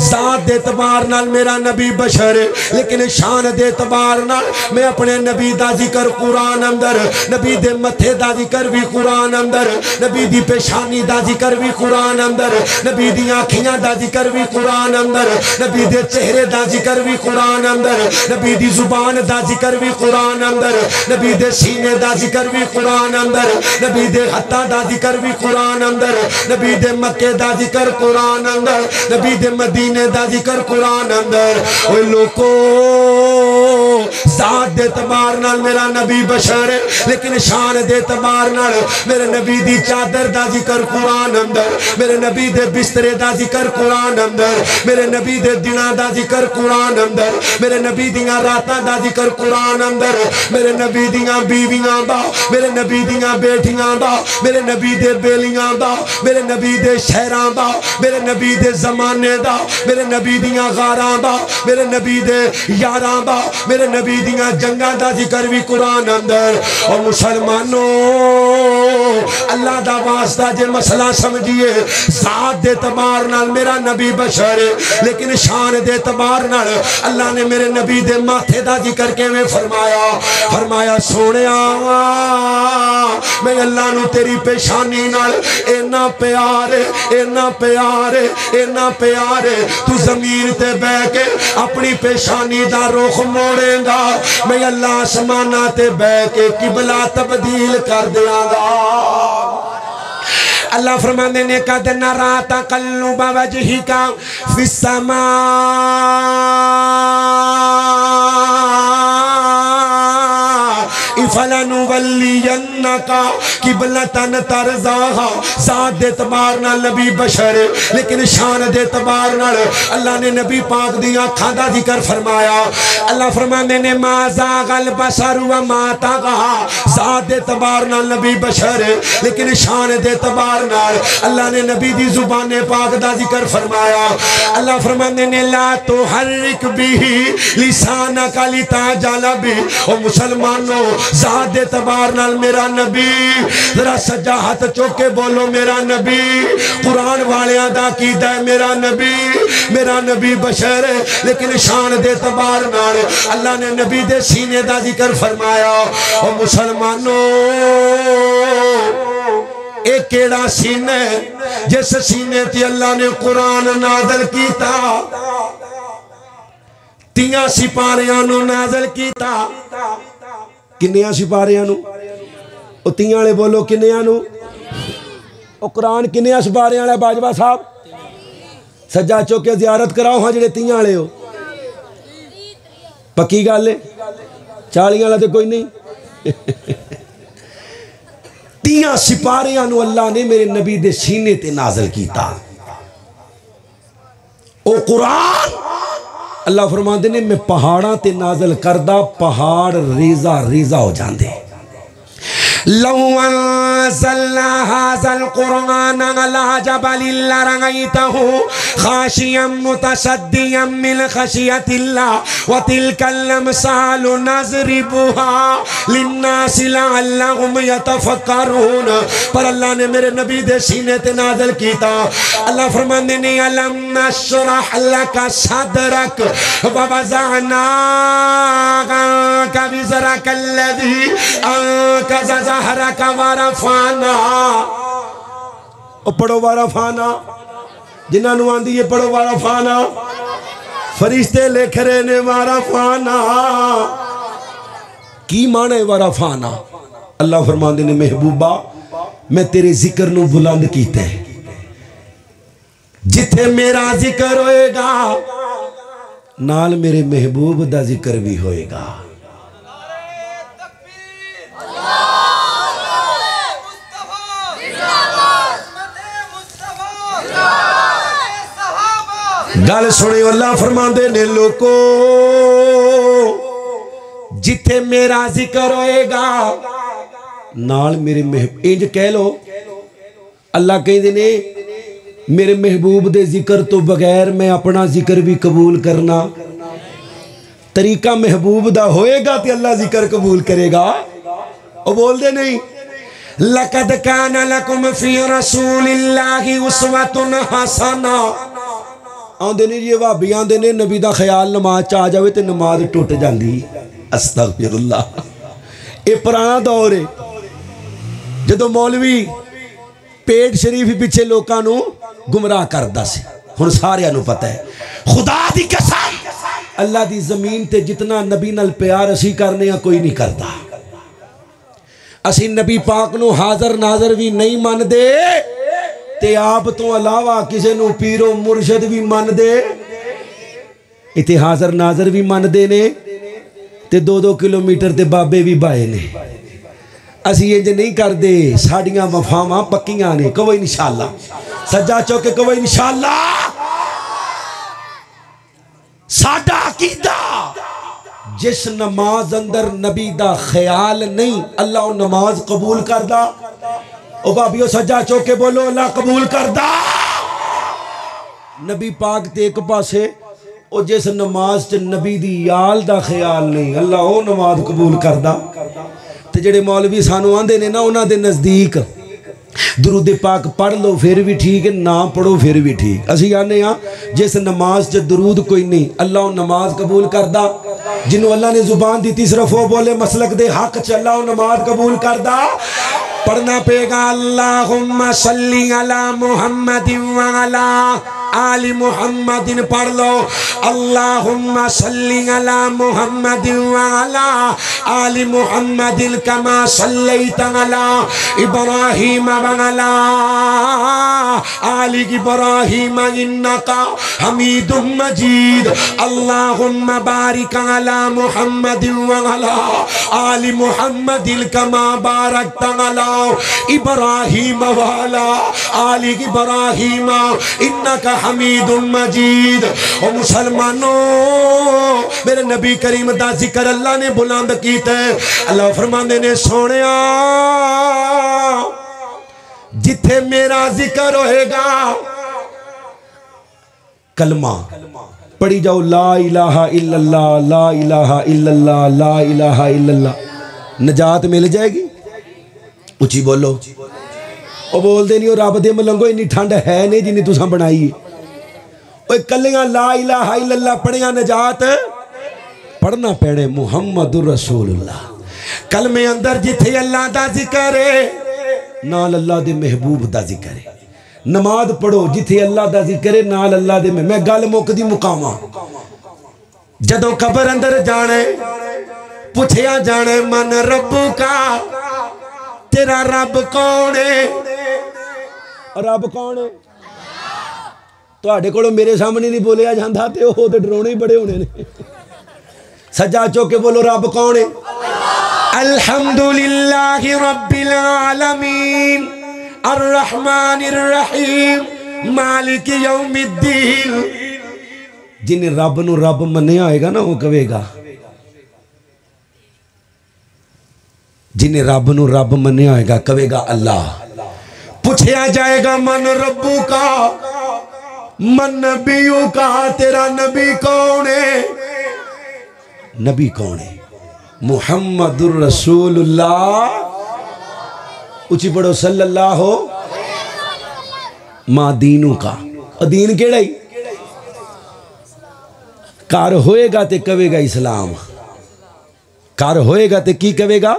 ज़ात दे एतबार नाल मेरा नबी बशर है, लेकिन शान दे एतबार नाल मैं अपने नबी दा जिक्र कुरान अंदर, नबी दे मथे दा जिक्र भी कुरान अंदर, नबी दी पेशानी दा जिक्र भी कुरान अंदर, नबी दी आँखियां दा जिक्र भी कुरान अंदर, नबी दे चेहरे दा जिक्र भी कुरान अंदर, नबी दी जुबान दा जिक्र भी कुरान अंदर, नबी दे सीने दा जिक्र भी कुरान अंदर, नबी दे हत्था दा जिक्र भी कुरान अंदर, नबी दे मक्के दा जिक्र कुरान अंदर, नबी दे मदीने दा जिक्र कुरान अंदर। ओए लोको ज़ात दे एतबार नाल मेरा नबी बशर है, लेकिन शान दे एतबार नाल मेरे नबी दी चादर दा जिक्र कुरान अंदर, मेरे नबी दे बिस्तरे दा जिक्र कुरान अंदर, मेरे नबी दे दिनां दा जिक्र कुरान अंदर, मेरे नबी दियां रातां दा जिक्र कुरान अंदर, मेरे नबी दियां बीवियां दा, मेरे नबी दियां बेटियां दा, मेरे नबी दे बेलियां दा, मेरे नबी दे शहरां दा, मेरे नबी दे जमाने दा, मेरे नबी दियां गारां दा, मेरे नबी दे यारां दा, मेरे नबी दियां जंगां दा जिक्र भी कुरान अंदर। और मुसलमानों अल्लाह दा वास्ता जे मसला समझिए, ज़ात दे एतबार नाल मेरा नबी बशर है, लेकिन शान दे एतबार नाल अल्लाह ने मेरे नबी दे माथे दा जिक्र किवें फरमाया। फरमाया सोनिया मैं अल्लाह नू तेरी पेशानी नाल इन्ना प्यार है, इन्ना प्यार है, इन्ना प्यार है, तू जमीन ते बह के अपनी पेशानी दा रुख मोड़ेगा, मैं अल्लाह आसमाना ते बह के किबला तब्दील कर देंगा। अल्लाह फरमाते ने कद नरा तक़ल्लुब वजहिका फिस्समा फलनुवल्लियन्नका किबलतन तरज़ाहा। ज़ात दे एतबार नाल नबी बशर, लेकिन शान दे एतबार नाल अल्लाह ने नबी पाक दी अखां दा जिक्र फरमाया। अल्लाह फरमाते ने मा ज़ागल बसर व मा तग़ा। ज़ात दे एतबार नाल नबी बशर, लेकिन शान दे एतबार नाल अल्लाह ने नबी दी ज़ुबान पाक दा जिक्र फरमाया। अल्लाह फरमाते ने ला तुहर्रिक बिही लिसानका लिताजल बिही। ओ मुसलमानों ज़ात दे एतबार नाल मेरा नबी, जरा सज्जा हाथ चुक के बोलो मेरा नबी। कुरान वालियां दा कीदा है मेरा नबी बशर है, लेकिन शान दे एतबार नाल अल्लाह ने नबी दे सीने दा जिक्र फरमाया। और मुसलमानों एक केड़ा सीना है जिस सीने ते अल्लाह ने कुरान नाज़िल कीता, तियां सिपारियां नू नाज़िल कीता। किन्नियां सिपारियां नू? ओ तियां वाले बोलो किन्नियां नू? ओ कुरान किन्नियां सिपारियां वाला बाजवा साहब? सज्जा चुक के ज़ियारत कराओ हाँ जेडे तियां वाले हो। पक्की गल है? 40 वाला तो कोई नहीं। तियां सिपारियां नू अल्लाह ने मेरे नबी दे सीने ते नाज़िल कीता। ओ कुरान अल्लाह फरमाते ने मैं पहाड़ां ते नाज़िल करदा, पहाड़ रेजा रेजा हो जाते। लौ अंज़लना हाज़ल कुरआन अला जबलिन लरअयतहु खाशियम मुतसद्दियम मिन खशियतिल्लाह व तिलकल अमसालु नज़रिबुहा लिन्नासि लअल्लहुम यतफक्करून। पर अल्लाह ने मेरे नबी दे सीने ते नाज़िल कीता। अल्लाह फरमाते ने अलम नशरह लका सदरक व वज़अना विज़रक अल्लज़ी अंक़ज़ ज़हरक वरफ़अना। पढ़ो वरफ़अना, जिन्हां नूं आंदी है पढ़ो वरफ़अना। फरिश्ते लिख रहे ने वरफ़अना। की माने वरफ़अना? अल्लाह फरमाते ने महबूबा मैं तेरे जिक्र नूं बुलंद कीता है, जिथे मेरा जिक्र होएगा नाल मेरे महबूब दा जिक्र भी होएगा। गल सुनियो, अल्लाह फरमाते ने लोको जिथे मेरा जिक्र होएगा नाल मेरे इंज कह लो। अल्लाह कहते ने मेरे महबूब दे जिक्र तो बगैर मैं अपना जिक्र भी कबूल करना। तरीका महबूब दा होएगा तो अल्लाह जिक्र कबूल करेगा। वो बोलते नहीं लक़द कान लकुम फी रसूलिल्लाहि उस्वतुन हसना। आंदे ने जी भाभी आंदे ने नबी दा ख्याल नमाज च आ जाए तो नमाज टुट जाती। अस्तगफिरुल्लाह। ये पुराना दौर है जदों मौलवी पेट शरीफ पिछे लोगों को गुमराह करता सी। हुण सारियां नूं पता है, खुदा दी कसम अल्लाह दी जमीन ते जितना नबी नाल प्यार असी करने कोई नहीं करता। असी नबी पाक नूं हाज़र नाज़र भी नहीं मनदे ते आप तो अलावा किसी नूं पीरो मुर्शद भी मनदे। इत्थे हाज़र नाज़र भी मनदे ने ते 2-2 किलोमीटर ते बाबे भी बाए ने। असी इंज नहीं करते, साड़ियां वफावां पक्कियां ने। कहो इंशाअल्लाह, सज्जा चौके कहो इंशाअल्लाह। साडा अकीदा जिस नमाज अंदर नबी दा ख्याल नहीं अल्लाह नमाज कबूल करदा। ओ भाभीओ सज्जा चौके बोलो अल्लाह कबूल करदा। नबी पाक ते एक पासे और जिस नमाज च नबी दी याल दा ख्याल नहीं अल्लाह वो नमाज कबूल करदा। ते जेड़े मौलवी सानू आंदे ने ना उन्हां दे नज़दीक दरूद पाक पढ़ लो फिर भी ठीक है, ना पढ़ो फिर भी ठीक। असी आने जिस नमाज च दरूद कोई नहीं अल्लाह नमाज कबूल करदा। जिन्हों अल्लाह ने जुबान दी सिर्फ वो बोले मसलक दे हक च अल्लाह नमाज कबूल करदा। पढ़ना पेगा अल्लाहुम्मा सल्ली अला मुहम्मदिन व अला आली मुहम्मदिन। पढ़ लो अल्लाहुम्मा सल्ली अला मुहम्मदिन व अला आली मुहम्मदिन कमा सल्लैता अला इब्राहीम व अला आली इब्राहीम इन्नका हमीदुम मजीद। अल्लाहुम्मा बारिक अला मुहम्मदिन व अला आली मुहम्मदिन कमा बारकता अला इब्राहीम व अला आली इब्राहीम इन्नका हमीदुम मजीद। ओ मुसलमानों, मेरे नबी करीम दा जिक्र अल्लाह ने बुलंद कीता है। अल्लाह फरमांदे ने सोहणिया जिथे मेरा जिक्र होएगा कलमा पढ़ी जाओ, ला इलाहा इल्लल्लाह ला इलाहा इल्लल्लाह ला इलाहा इल्लल्लाह, नजात मिल जाएगी। उची बोलो। वो बोलते नहीं, रब दे मलंगो इन्नी ठंड है नहीं जिन्नी तुसां बनाई है। कलियां ला इलाहा इल्लल्लाह पढ़िया नजात पढ़ना पैणे मुहम्मदुर रसूलुल्लाह। कलमे अंदर जिथे अल्लाह दा जिक्र है नाल अल्लाह दे महबूब दा जिक्र है। नमाज पढ़ो जिथे अल्लाह दा जिक्र है नाल अल्लाह दे। मैं गल मुकदी मुकावा, जदों कबर अंदर जाने पुछया जाने मन रब्बू का, तेरा रब कौन है? रब कौन है? तुहाडे कोलों मेरे सामने नहीं बोलिया जाता तो वो तो डराने ही बड़े होने ने। सज्जा चौके बोलो रब कौन है? अल्हम्दुलिल्लाहि रब्बिल आलमीन अर्रहमानिर रहीम मालिक यौमिद्दीन। जिन्हें रब नूं रब मन्निया होएगा ना वो कहेगा, जिन्हें रब नूं रब मन्निया होएगा कहेगा अल्लाह। पूछया जाएगा मन रब्बू का, मन नबियों का, तेरा नबी कौन है? नबी कौन है? मुहम्मदुर रसूलुल्लाह। उची पढ़ो सल्लल्लाहु मां दीनू का। दीन केड़ा ही कार होएगा ते कवेगा इस्लाम, कार होएगा ते की कवेगा?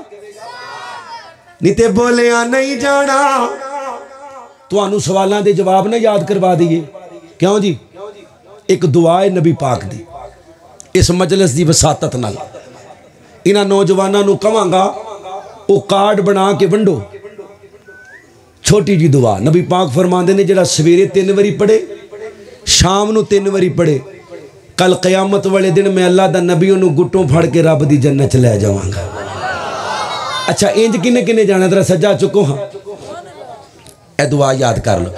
नहीं ते बोलिया नहीं जाना। तुहानू सवालों के जवाब ना याद करवा दिए। क्यों जी? एक दुआ है नबी पाक दी इस मजलिस की वसातत नाल। इन्हां नौजवानों नू कहांगा वो कार्ड बना के वंडो, छोटी जी दुआ। नबी पाक फरमाते ने जिहड़ा सवेरे 3 बारी पढ़े, शाम नू 3 बारी पढ़े, कल कयामत वाले दिन मैं अल्लाह दा नबियों नू गुट्टों फड़ के रब दी जन्नत च लै जावांगा। अच्छा इंज किन्ने किन्ने जाना? तेरा सज्जा चुको। हाँ ए दुआ याद कर लो।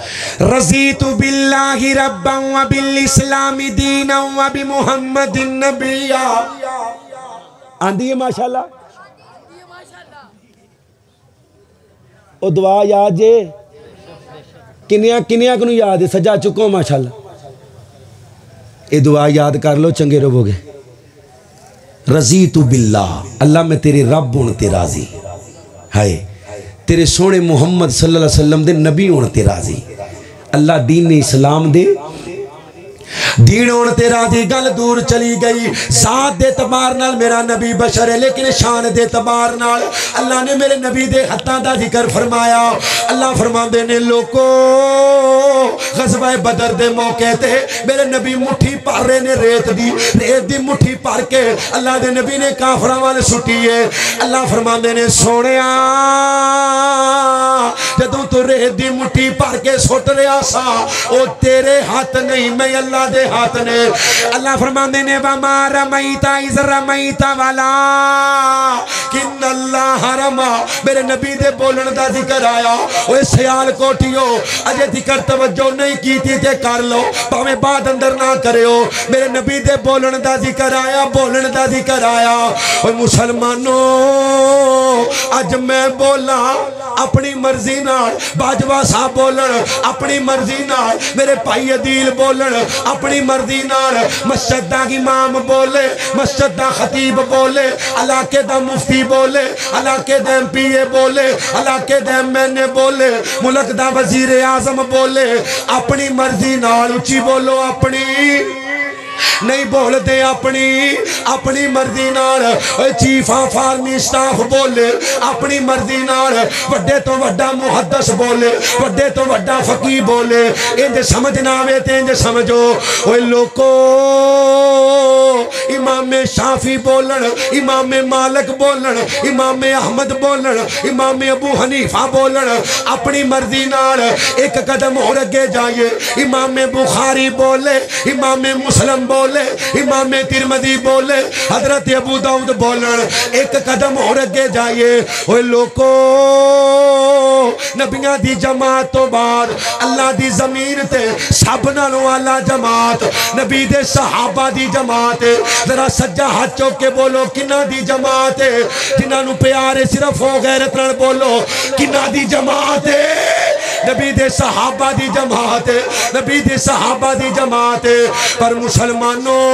रज़ीतु बिल्लाहि रब्बन व बिल इस्लामी दीनन व बि मुहम्मदिन नबिया। आंदी है माशाल्लाह। ओ दुआ याद जे किन्निया किन्निया को याद है? सज्जा चुको माशाल्लाह। ये दुआ याद कर लो, चंगे रहोगे। रज़ीतु बिल्लाह, अल्लाह मैं तेरे रब होने ते राजी। हाय तेरे सोने मुहम्मद सल्लल्लाहु अलैहि वसल्लम दे नबी होने ते राजी। अल्लाह दीन इस्लाम दे दीन होने ते राजी। गल दूर चली गई। जात दे तबार नाल मेरा नबी बशर है, लेकिन शान दे तबार नाल अल्लाह ने मेरे नबी दे हत्थां दा जिक्र फरमाया। अल्लाह फरमांदे ने लोको ग़ज़वा बदर दे मौके ते मेरे नबी मुट्ठी भर रहे ने रेत दी मुट्ठी भर के अल्लाह दे नबी ने काफरां वाल सुट्टी है। अल्लाह फरमांदे ने सोहणिया जदों तू रेत दी मुट्ठी भर के सुट रहा सा ओ तेरे हाथ नहीं, मैं अल्लाह दे हाथ ने। अल्लाह फरमांदे ने वमा रमैता इज़ रमैता वाला किन्नल्लाह रमा। मेरे नबी दे बोलण दा जिक्र आया। ओए सियाल कोटियो अजे जिक्र तवज्जो नहीं कीती ते कर लो, भावें बाद अंदर ना करियो। मेरे नबी दे बोलण दा जिक्र आया, बोलण दा जिक्र आया। ओए मुसलमानों अज मैं बोला अपनी मर्जी नाल, बाजवा साहब बोलन अपनी मर्जी नाल, मेरे भाई अदील बोलन अपनी मर्जी नाल, मस्जिद दा इमाम बोले, मस्जिद दा खतीब बोले, इलाके दा मुफ्ती बोले, इलाके दे एमपीए बोले, इलाके दे एमएनए बोले, मुल्क दा वजीर आजम बोले, अपनी मर्जी नाल उच्ची बोलो अपनी नहीं बोलते अपनी मर्जी नाल। चीफ ऑफ आर्मी स्टाफ बोले अपनी मर्जी नाल, वड्डे तो वड्डा मुहद्दस बोले, वड्डे तो वड्डा फकीह बोले। इंज समझ ना आवे ते इंज समझो। ओए लोको इमाम शाफी बोलन, इमाम मालिक बोलन, इमाम अहमद बोलन, इमाम अबू हनीफा बोलन अपनी मर्जी नाल। एक कदम और अगे जाइए इमाम बुखारी बोले, इमाम मुस्लिम बोले, इमाम तिरमिज़ी बोले, हजरत अबू दाऊद बोलन। एक कदम और अगे जाइए ओए लोको नबियां दी जमात तो बाद अल्लाह दी ज़मीन ते सब नालों आला जमात नबी दे सहाबा दी जमात है। जरा सज्जा हाथ चौक के बोलो किन्ना दी जमात है। जिन्होंने प्यार सिर्फ हो गैरत नाल बोलो किन्ना दी जमात है। नबी दे सहाबा दी जमात है, नबी दे सहाबा दी जमात है। पर मुसलमानों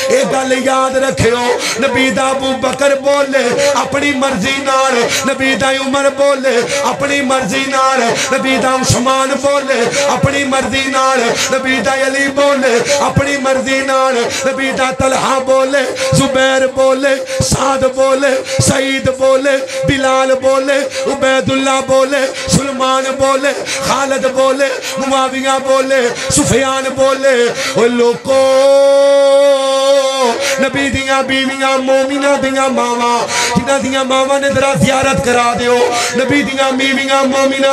ये गल याद रखियो, नबी दा अबू बकर बोले अपनी मर्जी नाल, नबी दा उमर बोले अपनी मर्जी नाल, नबी दा उस्मान बोले अपनी मर्जी नाल, नबी दा अली बोले अपनी मर्जी नाल, नबी दा तलहा बोले, जुबैर बोले, साद बोले, सईद बोले, बिलाल बोले, उबैदुल्ला बोले, सुलेमान बोले, खालिद बोले, मुआविया बोले, सुफियान बोले। ओ लोको नबी दियां बीवियां मोमिना दियां मावा, जिन्हां दियां मावा ने जरा ज़ियारत करा दियो। नबी दियां बीवियां मोमिना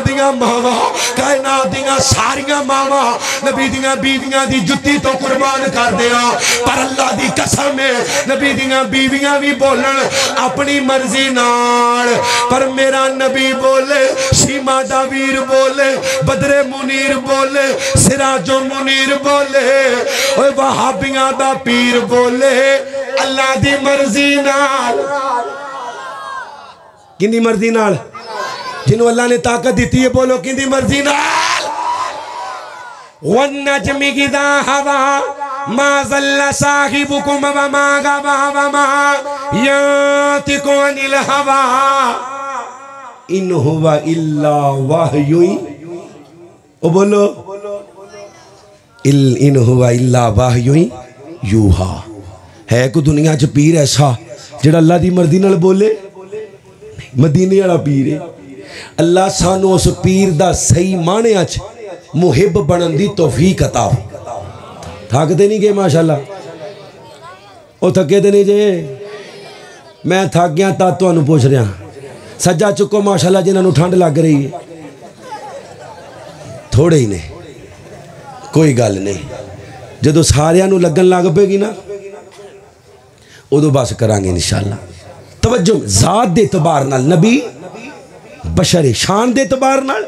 दियां मावा, कायनात दियां सारियां मावा नबी दियां बीवियां दी जुत्ती तो कुर्बान कर दिया। पर अल्लाह दी कसम है नबी दियां बीवियां भी बोलन अपनी मर्जी नाल। पर मेरा नबी बोले, सीमा दा वीर बोले, बदरे मुनीर बोले, सिराजो मुनीर बोले, ओए वहाबियां दा पीर बोले अल्लाह दी मर्जी नाल। किंदी मर्जी नाल? जिन्हों अल्लाह ने ताकत दी है बोलो किंदी मर्जी नाल। वन्नजमि इज़ा हवा मा ज़ल्ला साहिबुकुम व मा गवा व मा यांतिकु अनिल हवा इन हुवा इल्ला वाह्युई। ओ बोलो इन हुवा इल्ला वाह्युई यूहा। है को दुनिया च पीर ऐसा जिहड़ा अल्लाह दी मर्जी नाल बोले? मदीने वाला पीर है। अल्लाह सानू उस पीर दा सही माने च मुहिब बनन दी तौफीक अता। थकते नहीं गए माशाल्लाह? ओ थके तो नहीं जे? मैं थक गया ता तुहानू पूछ रहा। सज्जा चुको माशाल्लाह जिन्होंने ठंड लग रही है। थोड़े ही ने, कोई गल नहीं। जदों सारियां नू लगन लग पेगी ना उदों बस करांगे इंशाअल्लाह। तवज्जो जात दे एतबार नाल नबी बशर शान दे एतबार नाल।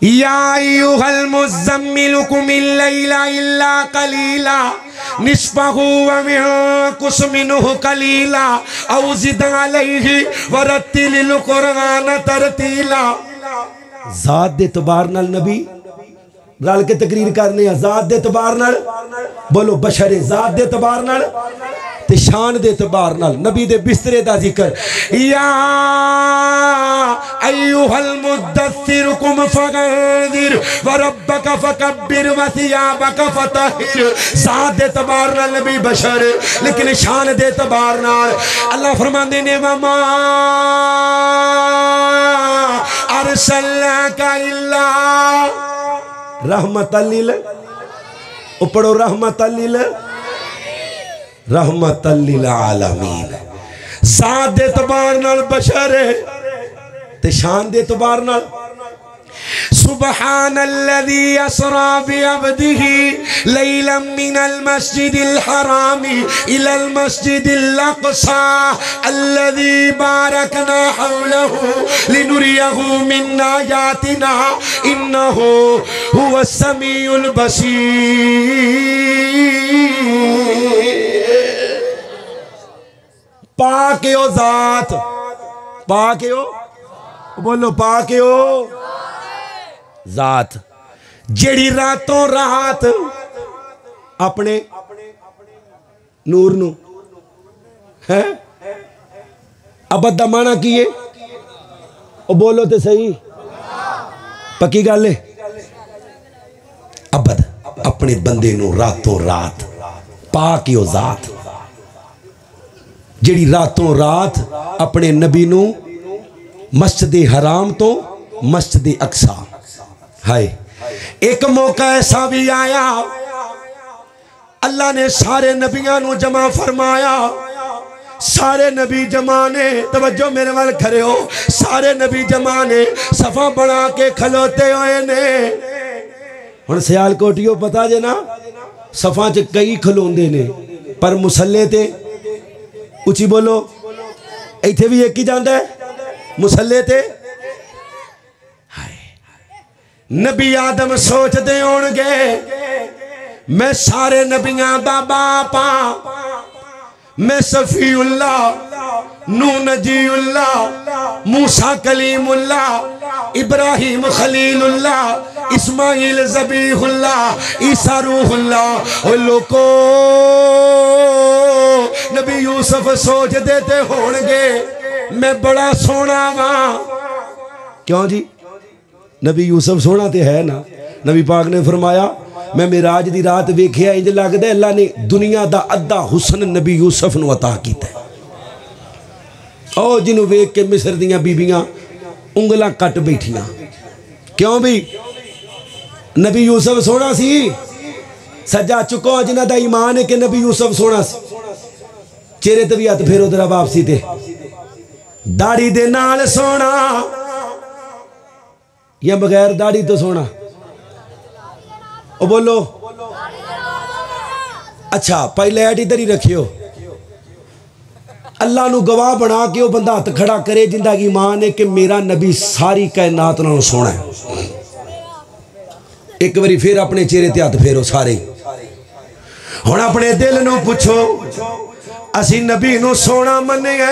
या अय्युहल मुज़म्मिल कुमिल लैला इल्ला कलीला निस्फहु व मिनकुस मिनहु कलीला औ ज़िद अलैहि वरत्तिलिल कुरआन तरतीला। जात दे एतबार नाल नबी रल के तकरीर करने। जात दे एतबार नाल बोलो बशर जात दे एतबार नाल ते शान दे एतबार नाल नबी दे बिस्तरे दा जिक्र या अय्युहल मुद्दस्सिर कुम फगंदिर व रब्बका फकब्बिर व सियाबका फतहिर। ज़ात दे एतबार नाल नबी बशर लेकिन शान दे एतबार नाल अल्लाह फरमांदे ने वमा अरसलनाका इल्ला रहमतल लिल पढ़ो रहमतल लिल आलमीन। ज़ात दे एतबार नाल बशर ते शान दे एतबार नाल सुबहानल्लज़ी असरा बिअब्दिही लैलन मिनल मस्जिदिल हरामी इलल मस्जिदिल अक़सा अल्लज़ी बारकना हौलहु लिनुरियहु मिन आयातिना इन्नहु हुवस समीउल बसीर। पाक हो ज़ात, पाक हो, बोलो पाक हो ज़ात जेड़ी रातों रात अपने नूर नू है अबद दा माना की है बोलो तो सही पक्की गल है। अबद अपने बंदे नू रातों रात पाक हो ज़ात जेड़ी रातों रात अपने नबी नू मस्जिद हराम तो मस्जिद अक्सा हाय। एक मौका ऐसा भी आया अल्लाह ने सारे नबियां नू जमा फरमाया। सारे नबी जमा ने तवज्जो मेरे वाल खड़े हो, सारे नबी जमा ने सफा बना के खलोते हुए ने। हुण सियालकोटियो पता जे ना सफा च कई खलोंदे ने पर मुसल्ले ते उची बोलो इत्थे भी एक ही जांदा है मुसल्ले ते। नबी आदम सोचते होंगे मैं सारे नबियां दा बाप हां, मैं सफीउल्लाह नूह नजीउल्लाह मूसा कलीमुल्लाह इब्राहिम खलीलुल्लाह इस्माइल ज़बीहुल्लाह ईसा रूहुल्लाह। और लोगों नबी यूसुफ सोच देते होंगे मैं बड़ा सोना वां। क्यों जी नबी यूसुफ सोना तो है ना। नबी पाक ने फरमाया मैं मिराज दी रात वेख्या इंज लगदा अल्लाह ने दुनिया दा अद्धा हुसन नबी यूसुफ नू अता कीता। ओ जिन्हों वेख के मिस्र दियां बीबियां उंगलां कट बैठियां। क्यों भी नबी यूसुफ सोना सी। सजा चुको जिन्हां दा ईमान है कि नबी यूसुफ सोना सी। चेहरे ते भी हथ फेरो तेरा वापसी ते दाढ़ी दे नाल सोना या बगैर दाढ़ी तो सोना ओ बोलो। अच्छा पायलट इधर ही रखियो अल्लाह नू गवाह बना के वो बंदा हथ खड़ा करे जिंदा ईमान है कि मेरा नबी सारी कायनात नालों सोना है। एक बारी फिर अपने चेहरे ते हथ फेरो सारे। हुण अपने दिल नू पुछो असी नबी नू सोना मन्निया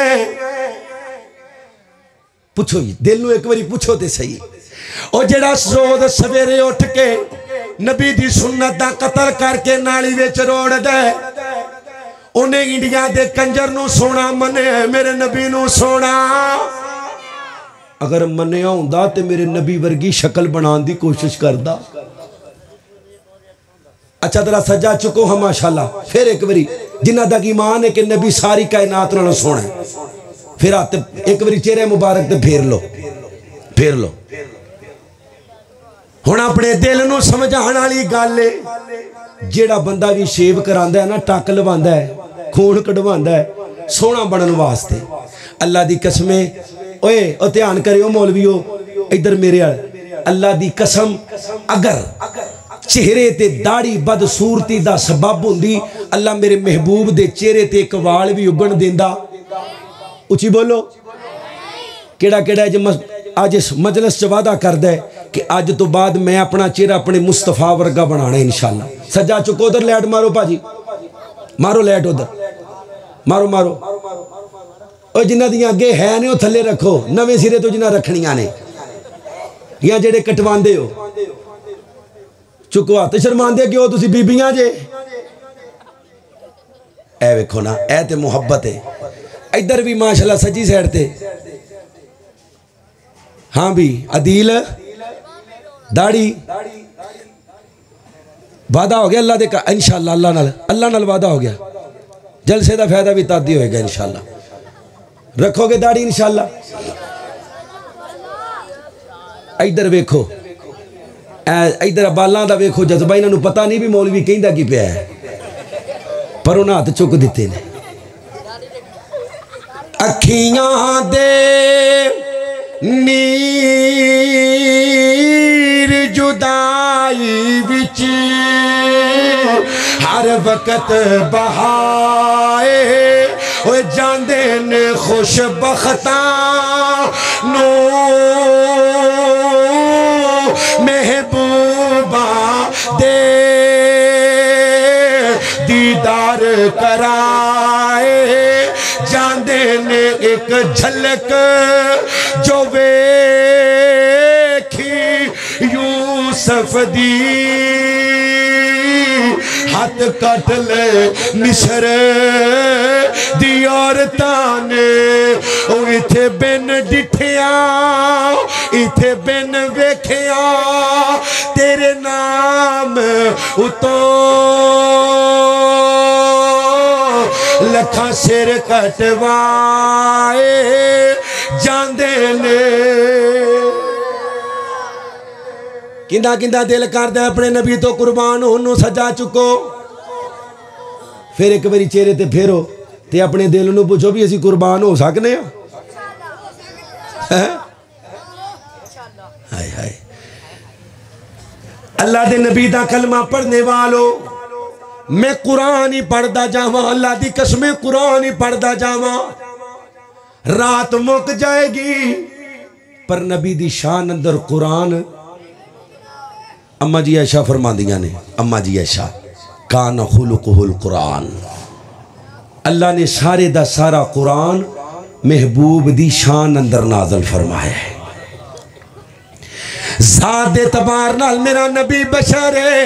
पुछो दिल नू एक बारी पुछो ते सही। और जेड़ा रोज सवेरे उठ के नबी दी सुन्नत दा कतल करके नाली विच रोड़ दे उन्हें इंडिया दे कंजर नू सोना मने मेरे नबी नू सोना। अगर मनिया हुंदा ते मेरे नबी वर्गी शक्ल बनाने दी कोशिश करदा। अच्छा तेरा सजा चुको हम माशाल्लाह। फिर एक बारी जिन्हां दा ईमान है कि नबी सारी कायनात नालों सोना है फिर हाथ एक बारी चेहरे मुबारक ते फेर लो। हुण अपने दिल नू समझाने वाली गल है जेड़ा बंदा भी शेव करांदा है ना टक लवांदा है खून कढवांदा है सोहना बनने वास्ते अल्लाह दी कसमें ओए ओ ध्यान करियो मौलवियो इधर मेरे अल्लाह दी कसम अगर चेहरे ते दाढ़ी बदसूरती दा सबब हुंदी अल्लाह मेरे महबूब दे चेहरे ते एक वाल भी उगण देंदा। उची बोलो केड़ा केड़ा अज इस मजलिस च वादा करदा है कि अज तो बाद मैं अपना चेहरा अपने मुस्तफा वर्गा बनाना इंशाअल्लाह। सजा चुको उधर लैट मारो भाजी मारो लैट उधर मारो मारो। और जिन्हां दियां अगे है ने वो थले रखो नवे सिरे तो जिन्हां रखनियां ने या जेड़े कटवांदे हो चुको हथ शर्मांदे क्यों तुसीं बीबियां जे ए वेखो ना, ए ते मुहब्बत है। इधर भी माशाल्लाह सजी साइड ते, हाँ भी अदील दाढ़ी, वादा हो गया अल्लाह दे का इंशाअल्लाह, अल्लाह नाल वादा हो गया। जलसे का फायदा भी तादी होएगा इंशाअल्लाह। रखोगे दाढ़ी इंशाअल्लाह। इधर वेखो, इधर बालों का वेखो जज्बा, इन्होंने पता नहीं भी मौलवी कहता की पिया है, पर उन्हें हाथ चुक दिते ने। अखियां दे नीर जुदाई विच हर वक्त बहाए ओए जांदे ने खुश बख्तां नो महबूबा दे दीदार कराए जांदे ने एक झलक जो वेखी यूसुफ दी हाथ कट ले मिस्र दी औरतां ने इथे बिन डिठिया इथे बिन वेखिया तेरे नाम उतों लखा सिर कटवाए जांदे ने। किंदा किंदा दिल करदा अपने नबी तो कुर्बान होने सजा चुको। फिर एक बारी चेहरे ते फेरो ते अपने दिल नूं पूछो भी असी कुर्बान हो सकने हैं? हाय हाय अल्लाह दे नबी दा कलमा पढ़ने वालों, मैं कुरान ही पढ़दा जावा, अल्लाह दी कसमें कुरान ही पढ़दा जावा, रात मुक जाएगी पर नबी दी शान अंदर कुरान। अम्मा जी ऐशा फरमांदियां ने, अम्मा जी ऐशा कान खुलुकुहुल कुरान, अल्लाह ने सारे दा सारा कुरान महबूब दी शान अंदर नाज़िल फरमाया है। ज़ात दे तबार नाल मेरा नबी बशर है,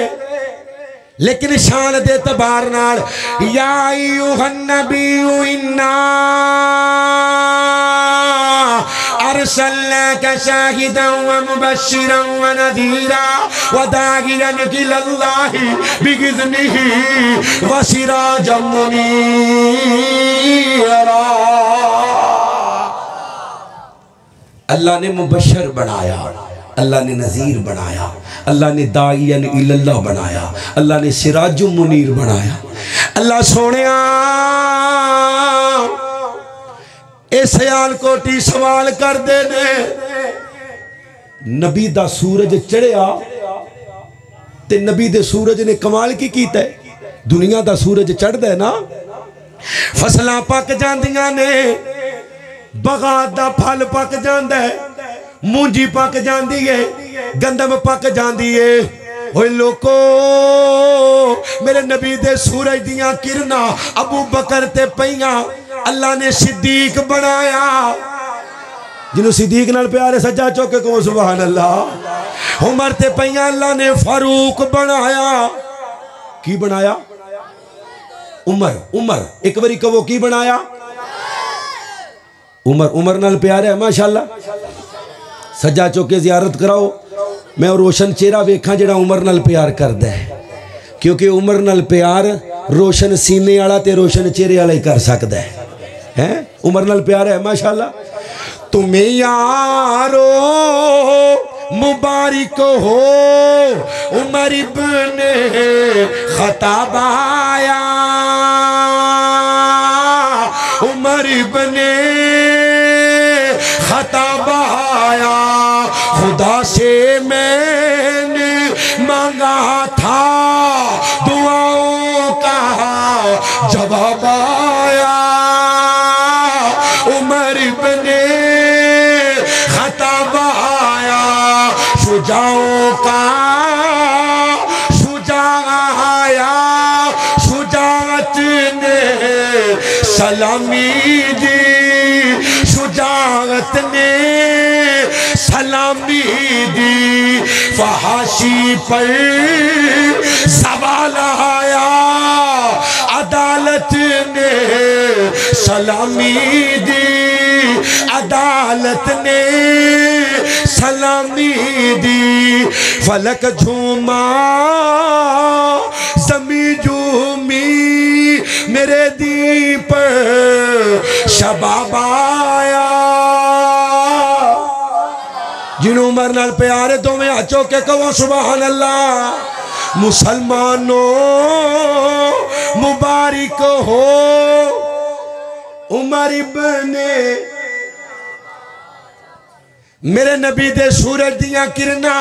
लेकिन शान दे तबार नाल या अय्युहन नबिय्यु इन्ना अरसलनाका शाहिदन व मुबश्शिरन व नज़ीरा व दाइयन इलल्लाहि बिइज़्निहि व सिराजम मुनीरा। अल्लाह ने मुबश्शिर बनाया, अल्लाह ने नज़ीर बनाया, अल्लाह ने दाइयन इल्लल्लाह बनाया, अल्लाह ने सिराजुम मुनीर बनाया। अल्लाह सोनिया ए सियालकोटी सवाल कर दे ने, नबी दा सूरज चढ़िया ते नबी दे सूरज ने कमाल की कीता है। दुनिया दा सूरज चढ़दा है ना, फसलां पक जांदियां ने, बगात दा फल पक जांदा है, मूंजी पक जाती है, गंदम पक जाती है। ओए लोको मेरे नबी दे सूरज दियां किरना अबू बकर ते पईयां, अल्लाह ने सिद्दीक बनाया। जिन्हों सिद्दीक नाल प्यार है सज्जा चौके को सुभान अल्लाह। उमर ते पईयां, अल्लाह ने फारूक बनाया। की बनाया? उमर। उमर एक बारी कहो की बनाया? उमर। उमर नाल प्यार है माशाअल्लाह। सज्जा चौके जियारत कराओ, मैं रोशन चेहरा वेखा जेड़ा उमर नाल प्यार करदा है, क्योंकि उमर नाल प्यार रोशन सीने वाला ते रोशन चेहरे वाला ही कर सकता है। हैं उमर नाल प्यार है माशाअल्लाह। तुम्हें यारो मुबारक हो उमर इब्ने खत्ताब आया, उमर इब्ने खत्ताब आया। खुदा से मैंने मांगा था दुआओं का जवाब आया, उमर इब्ने खत्ताब आया। शुजाओं का शुजा आया, शुजाअत ने सलामी दी, शुजाअत ने सलामी दी। फहाशी पर सवाल आया, अदालत अदालत ने सलामी दी, अदालत ने सलामी दी। फलक झूमा ज़मी झूमी, मेरे दीप शबाब आया। जिन्हों उमर नाल प्यार दोवें हाथ चुक के कहो सुभान अल्लाह। मुसलमानों मुबारक हो उमर इब्ने, मेरे नबी दे सूरज दियां किरणा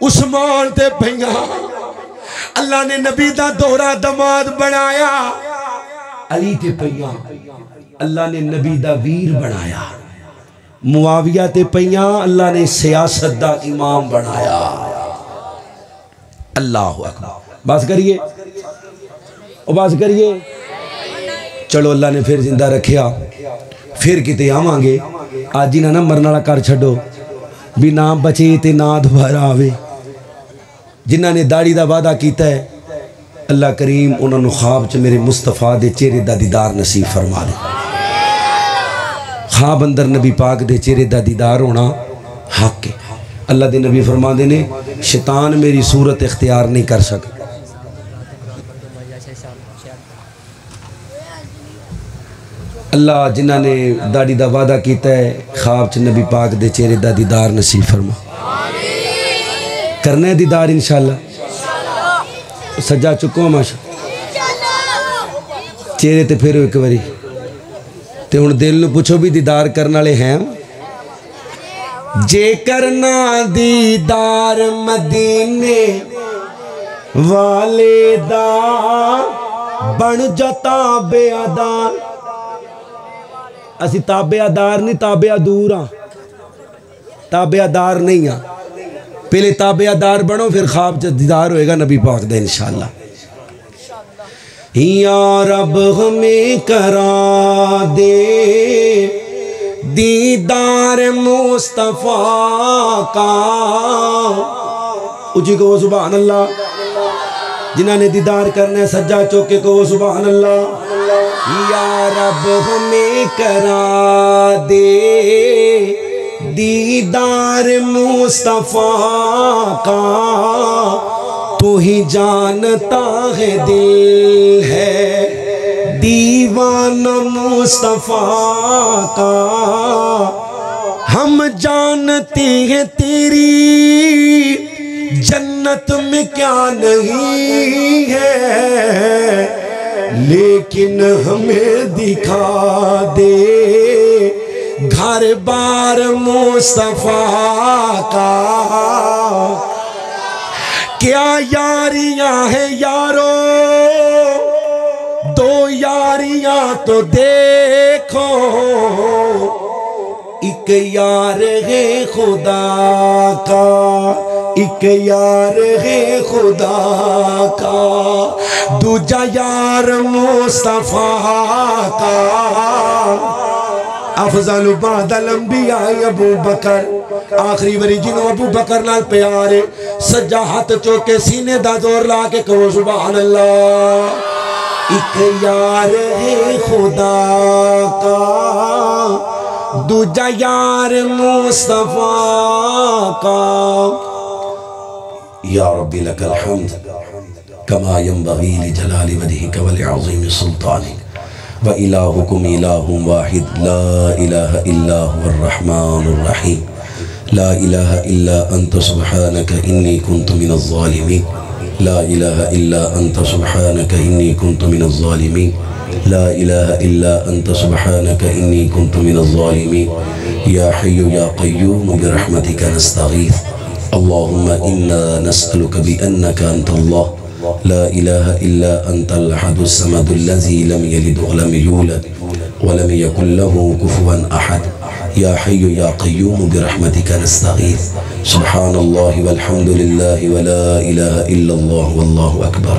उस्मान ते पईयां। अल्लाह ने नबी दा दोहरा दमाद बनाया, अली ते पईयां। अल्लाह ने नबी दा वीर बनाया, मुआविया ते पईयां। अल्लाह ने सियासत दा इमाम बनाया। अल्लाह अकबर। बस करिए ओ बस करिए। चलो अल्लाह ने फिर जिंदा रखिया, फिर किते आवांगे। आज ही ना मरने वाला कर छो भी ना बचे ते ना दोबारा आवे। जिन्हों ने दाढ़ी का वादा किया है अल्लाह करीम उन्होंने ख्वाब च मेरे मुस्तफा दे चेहरे का दीदार नसीब फरमा दे। ख्वाब अंदर नबी पाक दे चेहरे का दीदार होना हक है। अल्लाह दे नबी फरमाते ने शैतान मेरी सूरत इख्तियार नहीं कर सकता। अल्लाह जिन्हों ने दाढ़ी का वादा किया है ख्वाब च नबी पाक दे चेहरे का दीदार नसीब फरमा। करना है दीदार इंशाअल्लाह। सज्जा चुको माशा चेहरे ते फिर एक बारी ते हुण दिल नूं पुछो भी दीदार करने वाले हैं। जे करना दीदार मदीने वाले दा बन जा ताबेदार। असी ताबेदार नहीं ताबेदार हाँ, ताबेदार नहीं हाँ। पहले ताबेदार बनो फिर ख्वाब च दीदार होएगा नबी पाक दे इंशाअल्लाह। या रब हमें करा दे दीदार मुस्तफा का। उची कहो सुभान अल्लाह। जिन्हों ने दीदार करना सज्जा चौके कहो सुभान अल्लाह। या रब हमें करा दे दीदार मुस्तफा का। तू ही जानता है दिल है दीवाना मुस्तफा का। हम जानते हैं तेरी जन्नत में क्या नहीं है, लेकिन हमें दिखा दे घर बार मुस्तफा का। क्या यारियां हैं यारो, दो यारियां तो देखो। एक यार है खुदा का, एक यार है खुदा का। दूजा यार मुस्तफा का। अफजल बादल अंबिया अबू बकर। आखिरी बारी जिन्हों अबू बकर नाल प्यार है सज्जा हाथ चौके सीने दा जोर ला के कहो सुभान अल्लाह। एक यार है खुदा का, दूजा यार मुस्तफा का। या रब्बी लकल हम्द कमा यंबगी लिजलाली वजहिका व लिअज़ीम सुल्तानिक। व इलाहुकुम इलाहुम वाहिद ला इलाहा इल्ला हुवर रहमानुर रहीम। ला इलाहा इल्ला अंता सुब्हानका इन्नी कुन्तु मिनज़ ज़ालिमीन। ला इलाहा इल्ला अंता सुब्हानका इन्नी कुन्तु मिनज़ ज़ालिमीन। ला इलाहा इल्ला अंता सुब्हानका इन्नी कुन्तु मिनज़ ज़ालिमीन। या हय्यु या क़य्यूम बिरहमतिका नस्तगीथ। अल्लाहुम्मा इन्ना नस्अलुका बिअन्नका अंतल्लाह ला इलाहा इल्ला अंतल अहदुस समदुल्लज़ी लम यलिद व लम यूलद व लम यकुल लहू कुफुवन अहद। या हय्यु या क़य्यूम बिरहमतिका नस्तगीथ। सुब्हानल्लाहि वल्हम्दुलिल्लाहि व ला इलाहा इल्लल्लाह वल्लाहु अकबर।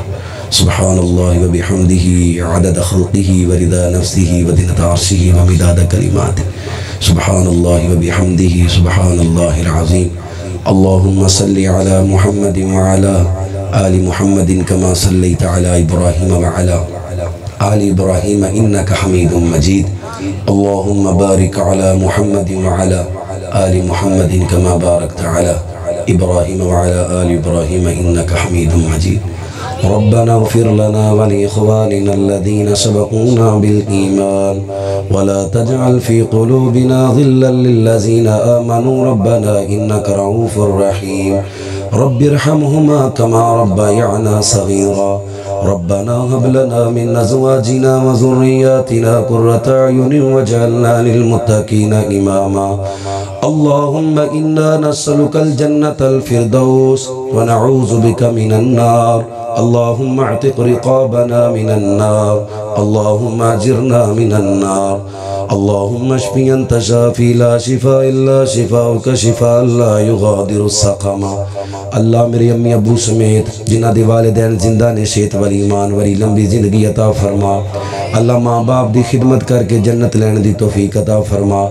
सुब्हानल्लाहि व बिहम्दिही अदद खल्क़िही व रिदा नफ्सिही व ज़िनता अर्शिही व मिदाद कलिमातिही। सुब्हानल्लाहि व बिहम्दिही सुब्हानल्लाहिल अज़ीम। अल्लाहुम्मा सल्लि अला मुहम्मदिन व अला आलि मुहम्मदिन कमा सल्लैता अला इब्राहीम व अला आलि इब्राहीम इन्नका हमीदुम मजीद। अल्लाहुम्मा बारिक अला मुहम्मद व अला आलि मुहम्मद कमा बारकता अला इब्राहीम व अला आलि इब्राहीम इन्नका हमीदुम मजीद। रब्बना इग़फिर लना व लिइख़वानिना अल्लज़ीना सबक़ूना बिल ईमान व ला तजअल फ़ी क़ुलूबिना ग़िल्लन लिल्लज़ीना आमनू रब्बना इन्नका रऊफ़ुर रहीम। रब्बिरहमहुमा कमा रब्बयाना सग़ीरा। रब्बना हब लना मिन अज़वाजिना व ज़ुर्रिय्यातिना क़ुर्रता अयुनिन वजअलना लिलमुत्तक़ीना इमामा। अल्लाहुम्मा इन्ना नस्अलुकल जन्नतल फ़िरदौस व नऊज़ु बिका मिनन नार। अल्लाहुम्मा अतिक़ रिक़ाबना मिनन नार। अल्लाहुम्मा अजिरना मिनन नार। अल्लाहुम्मा अश्फ़ि अंत शाफ़ी ला शिफ़ा इल्ला शिफ़ाउका शिफ़ाअन ला युग़ादिरु सक़मा। अल्लाह मेरे अम्मी अबू समेत जिन्हां दे वालिदैन जिंदा ने सेहत वाली ईमान वाली लंबी ज़िंदगी अता फरमा। अल्लाह माँ बाप की खिदमत करके जन्नत लैण दी तौफीक अता फरमा।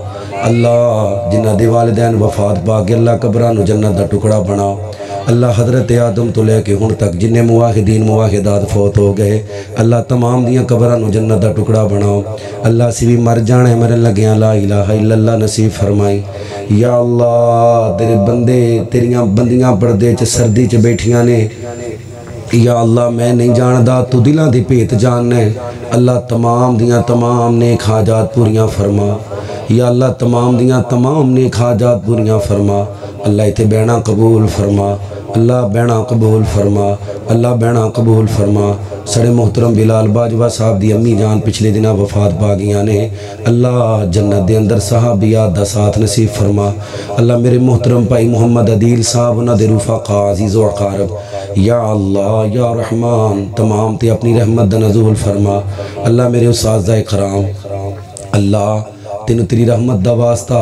अल्लाह जिन्हां दे वालिदैन वफात पा के अल्लाह कब्रां नूं जन्नत दा टुकड़ा बना। अल्लाह हज़रत आदम तो लैके हुण तक जिन्ने मुवाहिदीन मुवाहिदात फौत हो गए अल्लाह तमाम दियाँ कब्रां नूं जन्नत दा टुकड़ा बनाओ। अल्लाह असीं भी मर जाने मरन लग्गियां ला इलाहा इल्लल्लाह नसीब फरमाई। या अल्लाह तेरे बंदे तेरियां बंदियां पर्दे च सर्दी च बैठियां ने। या अल्लाह मैं नहीं जानदा तू दिलों दी भेत जानना। अल्लाह तमाम दियाँ तमाम नेक हाजात पूरियां फरमा। या अल्लाह तमाम दियाँ तमाम नेक हाजात पूरियां फरमा। अल्लाह इत्थे बहना कबूल फरमा। अल्लाह बहना कबूल फरमा। अल्लाह बहना कबूल फरमा। साढ़े मोहतरम बिलाल बाजवा साहब दी अम्मी जान पिछले दिना वफात पा गई ने। अल्लाह जन्नत दे अंदर सहाबियात दा साथ नसीब फरमा। अल्लाह मेरे मोहतरम भाई मुहम्मद अदील साहब उन्हां दे रुफ़ाक़ा अज़ीज़ व अक़ारब या अल्लाह या रहमान तमाम ते अपनी रहमत दा नज़ूल फरमा। अल्लाह मेरे उस्ताद कराम अल्लाह तेनू तेरी रहमत दा वास्ता।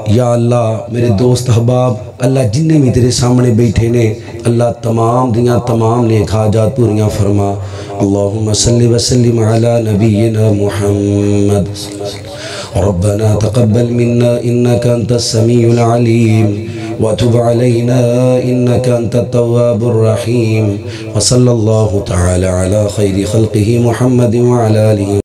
या अल्लाह मेरे दोस्त अहबाब अल्लाह जिन्ने भी तेरे सामने बैठे ने अल्लाह तमाम दियाँ तमाम नेक हाजात पूरियां फरमा। अल्लाहुम्मा सल्लि व सल्लिम अला नबिय्यिना मुहम्मद। रब्बना तक़ब्बल मिन्ना इन्नका अंतस समीउल अलीम व तुब अलैना इन्नका अंतत तव्वाबुर रहीम। व सल्लल्लाहु तआला अला खैरि खल्क़िही मुहम्मद व अला आलिहि